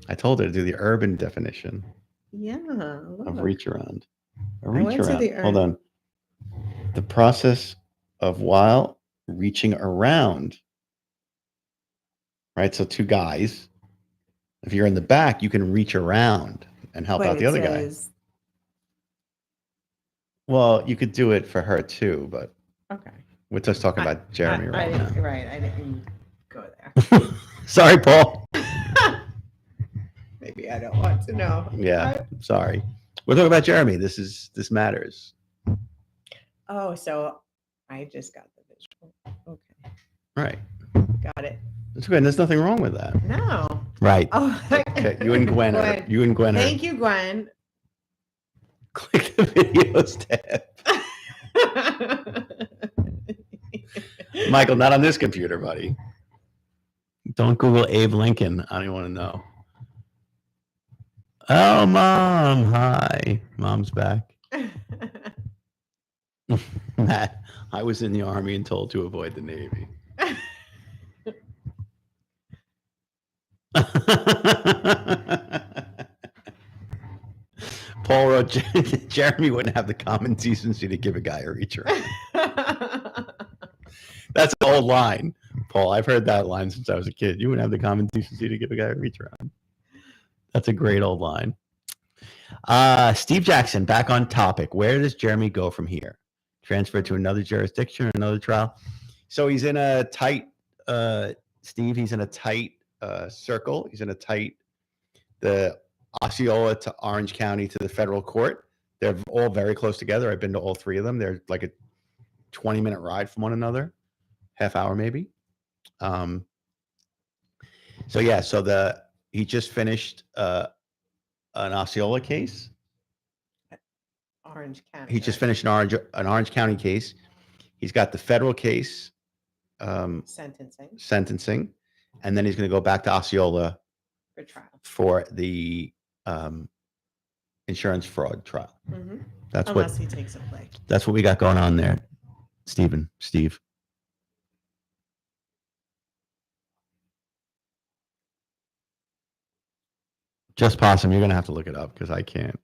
I told her to do the urban definition. Yeah. Of reach around. A I went to the Hold on. The process of while reaching around. Right? So two guys. If you're in the back, you can reach around and help out the other guy. Well, you could do it for her too, but okay. We're just talking about Jeremy right now. Right. I didn't go there. Sorry, Paul. Maybe I don't want to know. Yeah, sorry. We're talking about Jeremy. This matters. Oh, so I just got the visual. Okay. Right. Got it. That's good. There's nothing wrong with that. No. Right. Oh, okay. You and Gwen are. Thank you, Gwen. Click the videos tab. Michael, not on this computer, buddy. Don't Google Abe Lincoln. I don't want to know. Oh, Mom. Hi. Mom's back. Matt, I was in the Army and told to avoid the Navy. Paul wrote, Jeremy wouldn't have the common decency to give a guy a reach around. That's an old line, Paul. I've heard that line since I was a kid. You wouldn't have the common decency to give a guy a reach around. That's a great old line. Steve Jackson, back on topic. Where does Jeremy go from here? Transfer to another jurisdiction, another trial? So he's in a tight, Steve, he's in a tight circle. He's in a tight, the Osceola to Orange County to the federal court. They're all very close together. I've been to all three of them. They're like a 20-minute ride from one another, half hour maybe. So yeah, he just finished an Osceola case. Orange County. He just finished an Orange County case. He's got the federal case, sentencing, and then he's going to go back to Osceola for trial for the insurance fraud trial. Mm-hmm. Unless he takes a plea. That's what we got going on there, Steve. Just Possum, you're going to have to look it up because I can't.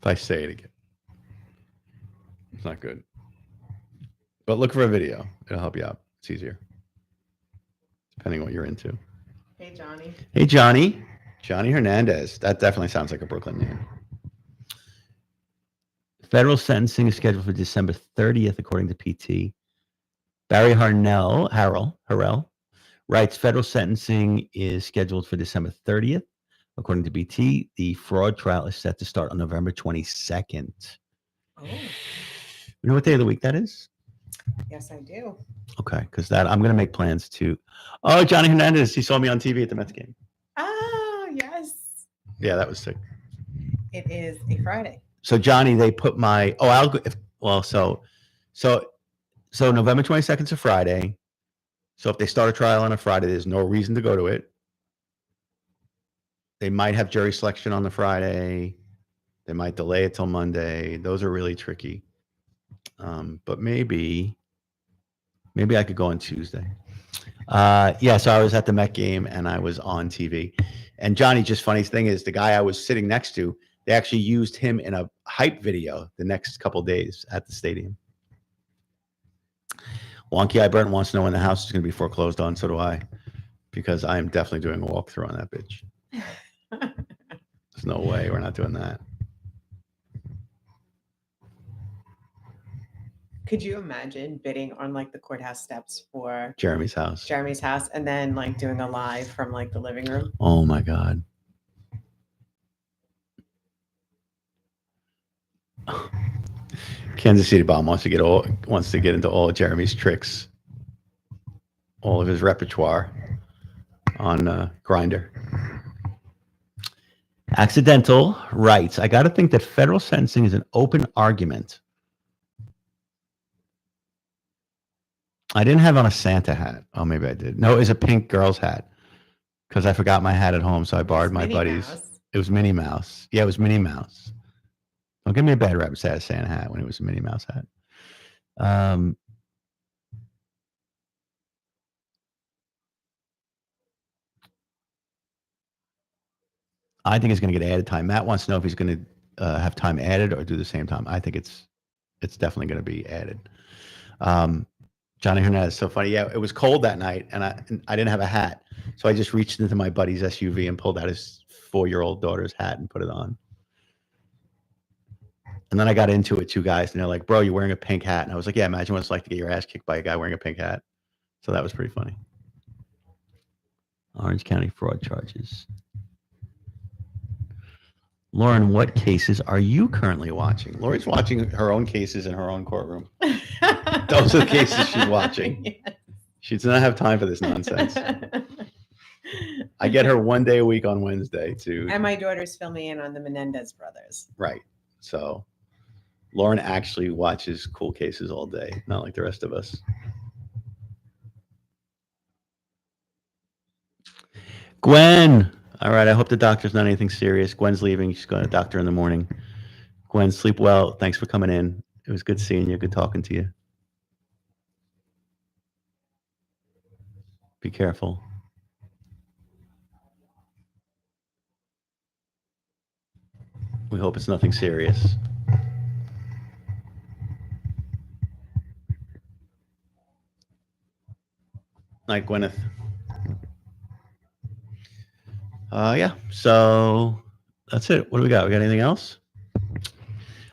If I say it again, it's not good. But look for a video. It'll help you out. It's easier. Depending on what you're into. Hey, Johnny. Hey, Johnny. Johnny Hernandez. That definitely sounds like a Brooklyn name. Federal sentencing is scheduled for December 30th, according to PT. Barry Harrell writes, federal sentencing is scheduled for December 30th. According to BT, the fraud trial is set to start on November 22nd. Oh. You know what day of the week that is? Yes, I do. Okay, because I'm going to make plans to. Oh, Johnny Hernandez, he saw me on TV at the Mets game. Oh, yes. Yeah, that was sick. It is a Friday. So Johnny, they put my. Oh, I'll go. So November 22nd is a Friday. So if they start a trial on a Friday, there's no reason to go to it. They might have jury selection on the Friday. They might delay it till Monday. Those are really tricky. But maybe I could go on Tuesday. Yeah, so I was at the Met game and I was on TV. And Johnny, just funniest thing is the guy I was sitting next to, they actually used him in a hype video the next couple of days at the stadium. Wonky Eye Burton wants to know when the house is going to be foreclosed on. So do I, because I am definitely doing a walkthrough on that bitch. There's no way we're not doing that. Could you imagine bidding on like the courthouse steps for Jeremy's house and then like doing a live from like the living room? Oh my God. Kansas City Bomb wants to get into all of Jeremy's tricks, all of his repertoire on Grindr. Accidental writes, I got to think that federal sentencing is an open argument. I didn't have on a Santa hat. Oh, maybe I did. No, it was a pink girl's hat because I forgot my hat at home, so I borrowed my buddy's. It was Minnie Mouse. Yeah, it was Minnie Mouse. Don't give me a bad rep to say a Santa hat when it was a Minnie Mouse hat. I think it's going to get added time. Matt wants to know if he's going to have time added or do the same time. I think it's definitely going to be added. Johnny Hernandez, so funny. Yeah, it was cold that night, and I didn't have a hat, so I just reached into my buddy's SUV and pulled out his 4-year-old daughter's hat and put it on. And then I got into it, 2 guys, and they're like, bro, you're wearing a pink hat. And I was like, yeah, imagine what it's like to get your ass kicked by a guy wearing a pink hat. So that was pretty funny. Orange County fraud charges. Lauren, what cases are you currently watching? Lori's watching her own cases in her own courtroom. Those are the cases she's watching. Yes. She does not have time for this nonsense. I get her 1 day a week on Wednesday too. And my daughter's filming in on the Menendez brothers. Right. So Lauren actually watches cool cases all day, not like the rest of us. Gwen. All right. I hope the doctor's not anything serious. Gwen's leaving. She's going to the doctor in the morning. Gwen, sleep well. Thanks for coming in. It was good seeing you. Good talking to you. Be careful. We hope it's nothing serious. Night, Gwyneth. Yeah, so that's it. What do we got? We got anything else?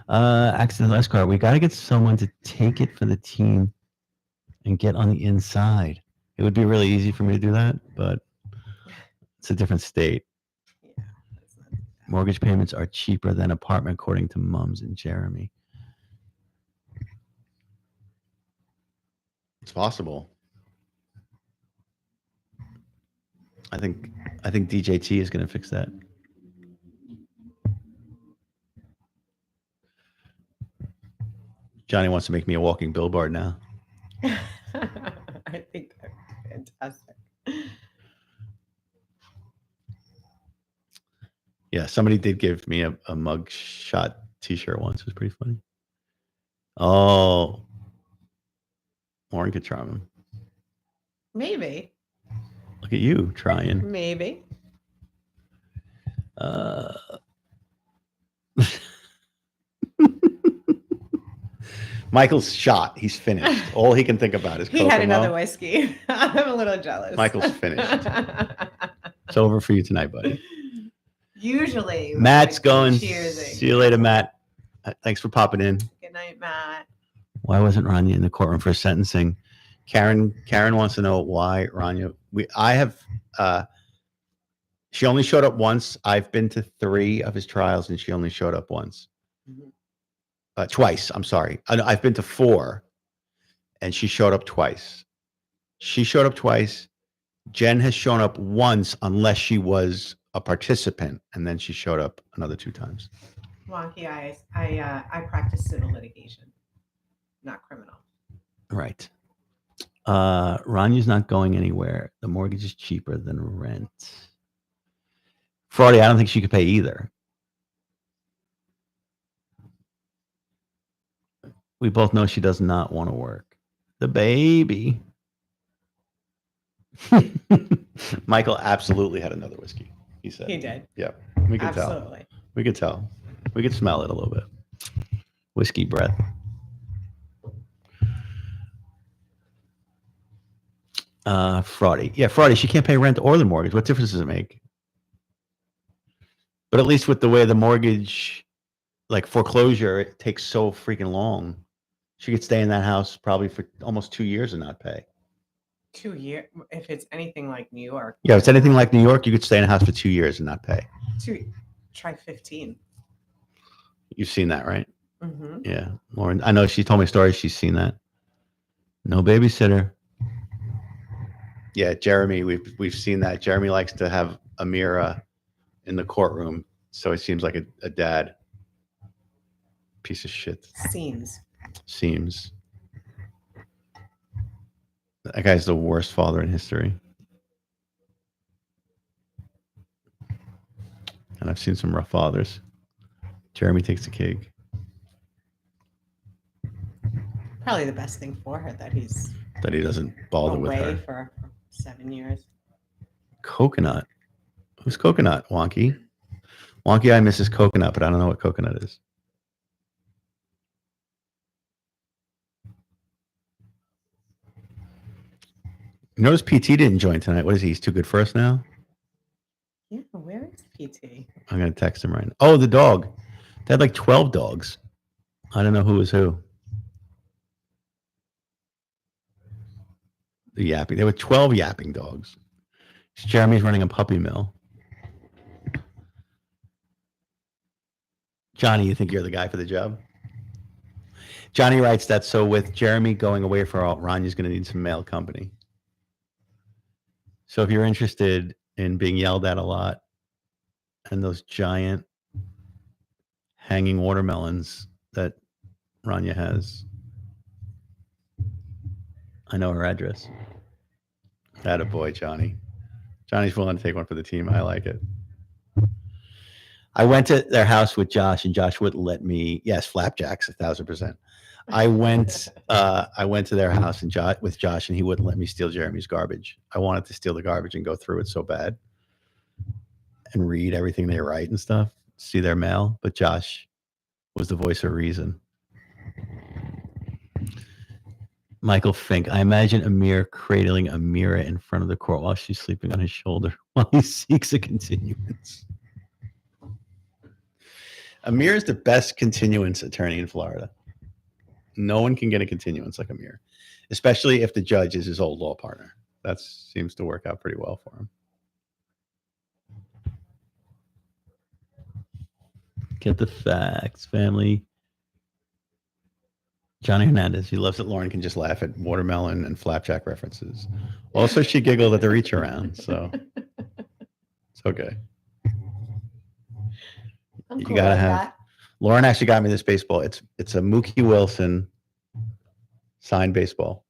Accidental escort. We got to get someone to take it for the team and get on the inside. It would be really easy for me to do that, but It's a different state. Yeah, let's not do that. Mortgage payments are cheaper than apartment, according to Mums and Jeremy. It's possible. I think DJT is going to fix that. Johnny wants to make me a walking billboard now. I think that'd be fantastic. Yeah, somebody did give me a mug shot T-shirt once. It was pretty funny. Oh, Warren could charm him. Maybe. Look at you trying. Maybe. Michael's shot. He's finished. All he can think about is He Kokomo. had another whiskey. I'm a little jealous. Michael's finished. It's over for you tonight, buddy. Usually. Matt's like, going. cheersing. See you later, Matt. Thanks for popping in. Good night, Matt. Why wasn't Rania in the courtroom for sentencing? Karen wants to know why Rania. She only showed up once. I've been to 3 of his trials, and she only showed up once. Mm-hmm. Twice. I'm sorry. I've been to 4, and she showed up twice. She showed up twice. Jen has shown up once, unless she was a participant, and then she showed up another 2 times. Wonky eyes. I practice civil litigation, not criminal. Right. Rania's not going anywhere. The mortgage is cheaper than rent. Fraudy, I don't think she could pay either. We both know she does not want to work. The baby. Michael absolutely had another whiskey. He said He did. Yep. We could tell. Absolutely. We could tell. We could smell it a little bit. Whiskey breath. Fraudy. Yeah, Fraudy. She can't pay rent or the mortgage. What difference does it make? But at least with the way the mortgage, like foreclosure, it takes so freaking long. She could stay in that house probably for almost 2 years and not pay. 2 years. If it's anything like New York. Yeah, if it's anything like New York, you could stay in a house for 2 years and not pay. Try 15. You've seen that, right? Mm-hmm. Yeah, Lauren. I know she told me stories. She's seen that. No babysitter. Yeah, Jeremy. We've seen that. Jeremy likes to have Amira in the courtroom, so he seems like a dad. Piece of shit. Seems. That guy's the worst father in history. And I've seen some rough fathers. Jeremy takes the cake. Probably the best thing for her that That he doesn't bother with away her. for 7 years. Coconut. Who's Coconut? Wonky. Wonky, I misses Coconut, but I don't know what Coconut is. Notice PT didn't join tonight. What is he? He's too good for us now? Yeah, where is PT? I'm going to text him right now. Oh, the dog. They had like 12 dogs. I don't know who was who. The yapping. There were 12 yapping dogs. Jeremy's running a puppy mill. Johnny, you think you're the guy for the job? Johnny writes that so with Jeremy going away for all, Rania's going to need some male company. So if you're interested in being yelled at a lot and those giant hanging watermelons that Rania has, I know her address. Attaboy, Johnny. Johnny's willing to take one for the team. I like it. I went to their house with Josh, and Josh wouldn't let me. Yes, flapjacks, 1,000%. I went to their house and with Josh, and he wouldn't let me steal Jeremy's garbage. I wanted to steal the garbage and go through it so bad, and read everything they write and stuff, see their mail. But Josh was the voice of reason. Michael Fink. I imagine Amir cradling Amira in front of the court while she's sleeping on his shoulder while he seeks a continuance. Amir is the best continuance attorney in Florida. No one can get a continuance like Amir, especially if the judge is his old law partner. That seems to work out pretty well for him. Get the facts, family. Johnny Hernandez. He loves that Lauren can just laugh at watermelon and flapjack references. Also, she giggled at the reach around, so it's okay. I'm You cool gotta with have. that. Lauren actually got me this baseball. It's a Mookie Wilson signed baseball.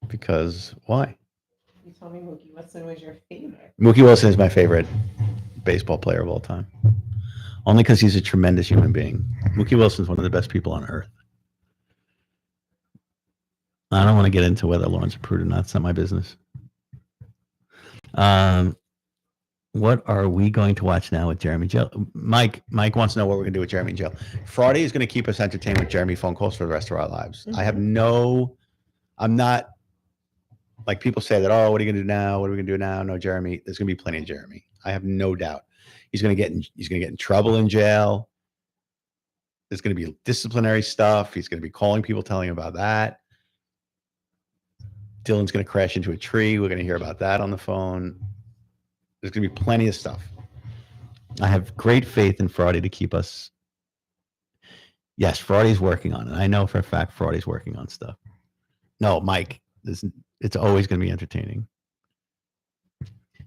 Because why? You told me Mookie Wilson was your favorite. Mookie Wilson is my favorite baseball player of all time. Only because he's a tremendous human being. Mookie Wilson's one of the best people on earth. I don't want to get into whether Lauren's a prude or not. It's not my business. What are we going to watch now with Jeremy Jill? Mike wants to know what we're going to do with Jeremy Jill. Friday is going to keep us entertained with Jeremy phone calls for the rest of our lives. Mhm. I'm not like people say that, oh, what are you going to do now? What are we going to do now? No, Jeremy, there's going to be plenty of Jeremy. I have no doubt. He's going to get in trouble in jail. There's going to be disciplinary stuff. He's going to be calling people, telling about that. Dylan's going to crash into a tree. We're going to hear about that on the phone. There's going to be plenty of stuff. I have great faith in Friday to keep us. Yes, Friday's working on it. I know for a fact Friday's working on stuff. No, Mike, it's always going to be entertaining.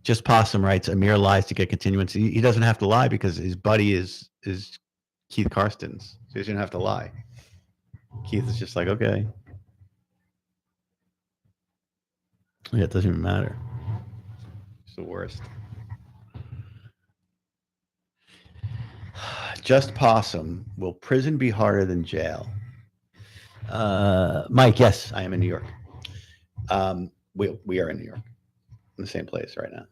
Just Possum writes, Amir lies to get continuance. He doesn't have to lie because his buddy is Keith Karstens. So he doesn't have to lie. Keith is just like, okay. Yeah, it doesn't even matter. It's the worst. Just Possum. Will prison be harder than jail? Mike, yes, I am in New York. We are in New York, in the same place right now.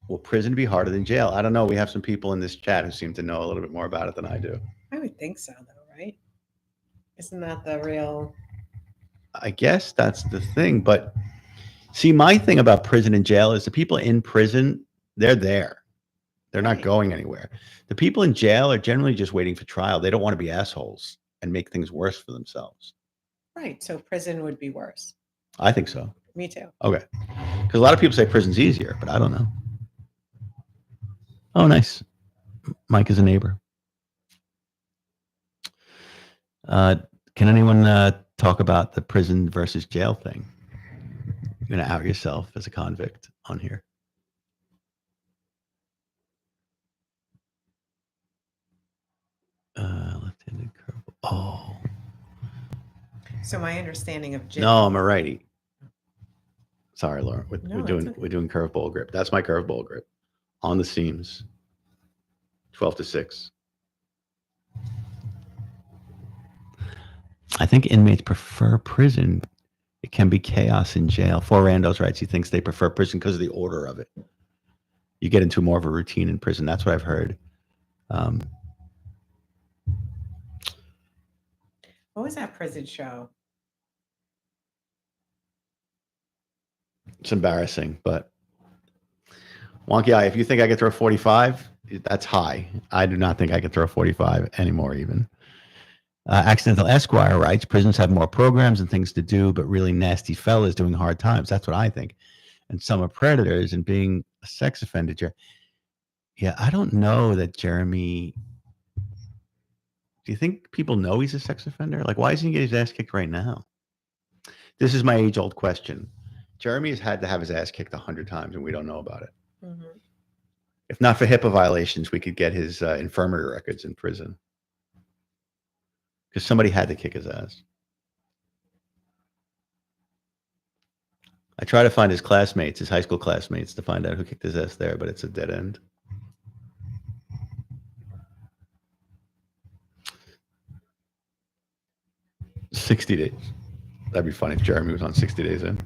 Will prison be harder than jail? I don't know. We have some people in this chat who seem to know a little bit more about it than I do. I would think so, though, right? Isn't that the real? I guess that's the thing. But see, my thing about prison and jail is the people in prison, they're there. They're not going anywhere. The people in jail are generally just waiting for trial. They don't want to be assholes and make things worse for themselves. Right. So prison would be worse. I think so. Me too. Okay. Because a lot of people say prison's easier, but I don't know. Oh, nice. Mike is a neighbor. Can anyone talk about the prison versus jail thing? You're going to out yourself as a convict on here. Left-handed curveball. Oh. So my understanding of jail. No, I'm a righty. Sorry, Laura. We're okay. doing curveball grip. That's my curveball grip on the seams. 12-6. I think inmates prefer prison. It can be chaos in jail. For Randos writes, he thinks they prefer prison because of the order of it. You get into more of a routine in prison. That's what I've heard. What was that prison show? It's embarrassing, but Wonky Eye, if you think I could throw 45, that's high. I do not think I could throw 45 anymore even. Accidental Esquire writes, prisons have more programs and things to do, but really nasty fellas doing hard times. That's what I think. And some are predators, and being a sex offender. Yeah, I don't know that Jeremy. Do you think people know he's a sex offender? Like, why isn't he getting his ass kicked right now? This is my age-old question. Jeremy has had to have his ass kicked 100 times, and we don't know about it. Mm-hmm. If not for HIPAA violations, we could get his infirmary records in prison. Because somebody had to kick his ass. I try to find his classmates, his high school classmates, to find out who kicked his ass there, but it's a dead end. $60 days. That'd be funny if Jeremy was on 60 Days In.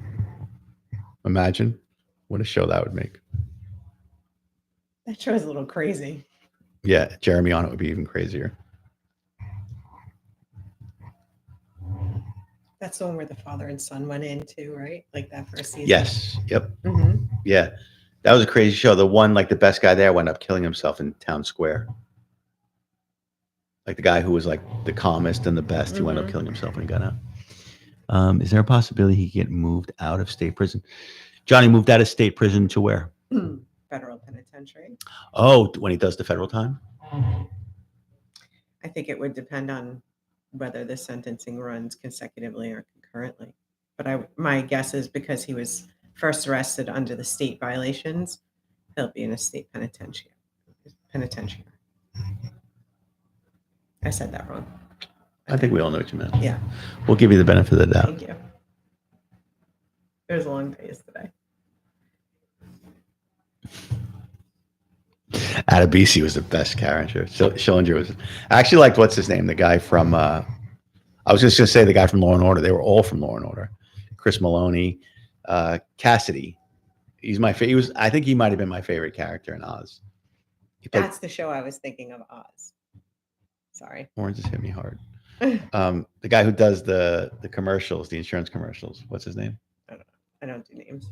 Imagine what a show that would make. That show is a little crazy. Yeah, Jeremy on it would be even crazier. That's the one where the father and son went into, right? Like that first season. Yes. Yep. Mm-hmm. Yeah. That was a crazy show. The one, like the best guy there wound up killing himself in Town Square. Like the guy who was like the calmest and the best, he wound up killing himself when he got out. Is there a possibility he could get moved out of state prison? Johnny moved out of state prison to where? federal penitentiary. Oh, when he does the federal time? I think it would depend on whether the sentencing runs consecutively or concurrently. But my guess is because he was first arrested under the state violations, he'll be in a state penitentiary. I said that wrong. I think we all know what you meant. Yeah. We'll give you the benefit of the doubt. Thank you. It was a long days today. Adebisi was the best character. Schillinger was. I actually liked what's his name, the guy from. I was just going to say the guy from Law and Order. They were all from Law and Order. Chris Maloney, Cassidy. He's my favorite. I think he might have been my favorite character in Oz. That's the show I was thinking of, Oz. Sorry. Orange just hit me hard. The guy who does the commercials, the insurance commercials. What's his name? I don't do names.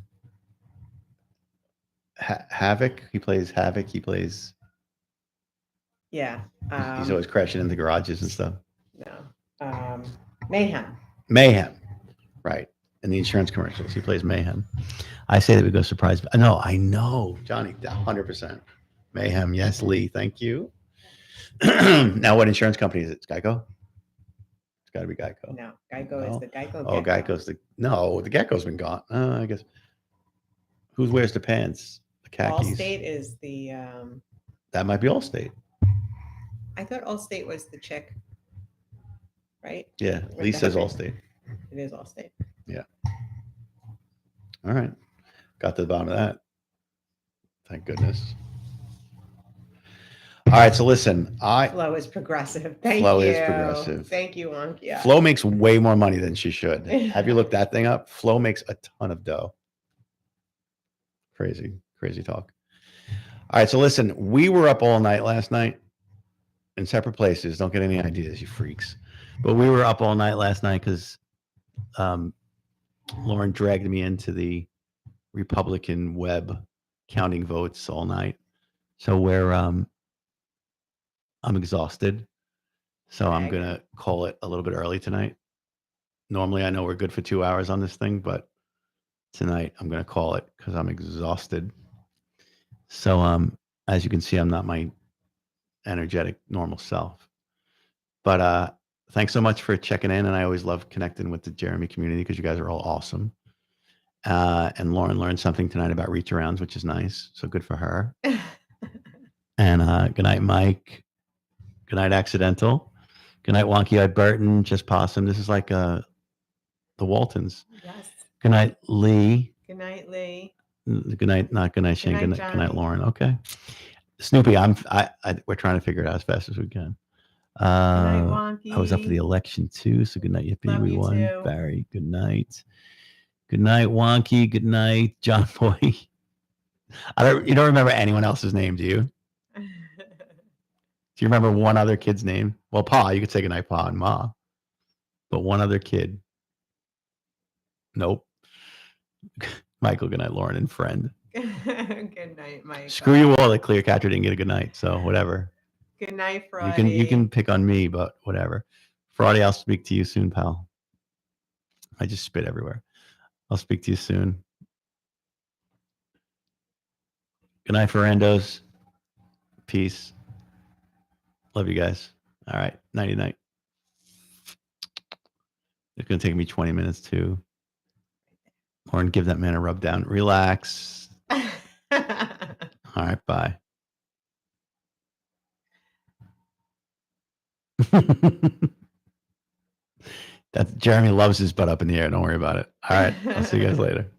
Havoc. He plays Havoc. He plays. Yeah. He's always crashing into garages and stuff. No. Mayhem. Mayhem. Right. In the insurance commercials, he plays Mayhem. I say that we go surprise. No, I know, Johnny, 100%. Mayhem. Yes, Lee. Thank you. Now, what insurance company is it? It's Geico? It's got to be Geico. No, Geico is the Geico. Oh, Geico's the Gecko's been gone. I guess. Who wears the pants? The khakis. Allstate is the. That might be Allstate. I thought Allstate was the chick. Right? Yeah, Lee says Allstate. It is Allstate. Yeah. All right. Got to the bottom of that. Thank goodness. All right, so listen, Flo is progressive. Thank you. Flo is progressive. Thank you, Wonkia. Flo makes way more money than she should. Have you looked that thing up? Flo makes a ton of dough. Crazy talk. All right, so listen, we were up all night last night in separate places. Don't get any ideas, you freaks. But we were up all night last night because Lauren dragged me into the Republican web counting votes all night. So I'm exhausted. So I'm going to call it a little bit early tonight. Normally, I know we're good for 2 hours on this thing, but tonight I'm going to call it because I'm exhausted. So as you can see, I'm not my energetic, normal self. But thanks so much for checking in. And I always love connecting with the Jeremy community because you guys are all awesome. And Lauren learned something tonight about reach arounds, which is nice. So good for her. And good night, Mike. Good night, Accidental. Good night, Wonky Eye Burton, Just Possum. This is like the Waltons. Yes. Good night, Lee. Good night, Lee. Good night, not good night, Shane. Good night, Good night, Lauren. Okay. Snoopy, we're trying to figure it out as fast as we can. Good night, Wonky. I was up for the election too, so good night, Yippee. Love We you won. too. Barry, good night. Good night, Wonky. Good night, John Boy. You don't remember anyone else's name, do you? Do you remember one other kid's name? Well, Pa, you could say goodnight, Pa and Ma. But one other kid. Nope. Michael, good night, Lauren, and friend. Good night, Michael. Screw you all that Cleopatra didn't get a good night, so whatever. Good night, Friday. You can pick on me, but whatever. Friday, I'll speak to you soon, pal. I just spit everywhere. I'll speak to you soon. Good night, Ferrandos. Peace. Love you guys. All right. Nighty night. It's going to take me 20 minutes to. Lauren, give that man a rub down. Relax. All right. Bye. Jeremy loves his butt up in the air. Don't worry about it. All right. I'll see you guys later.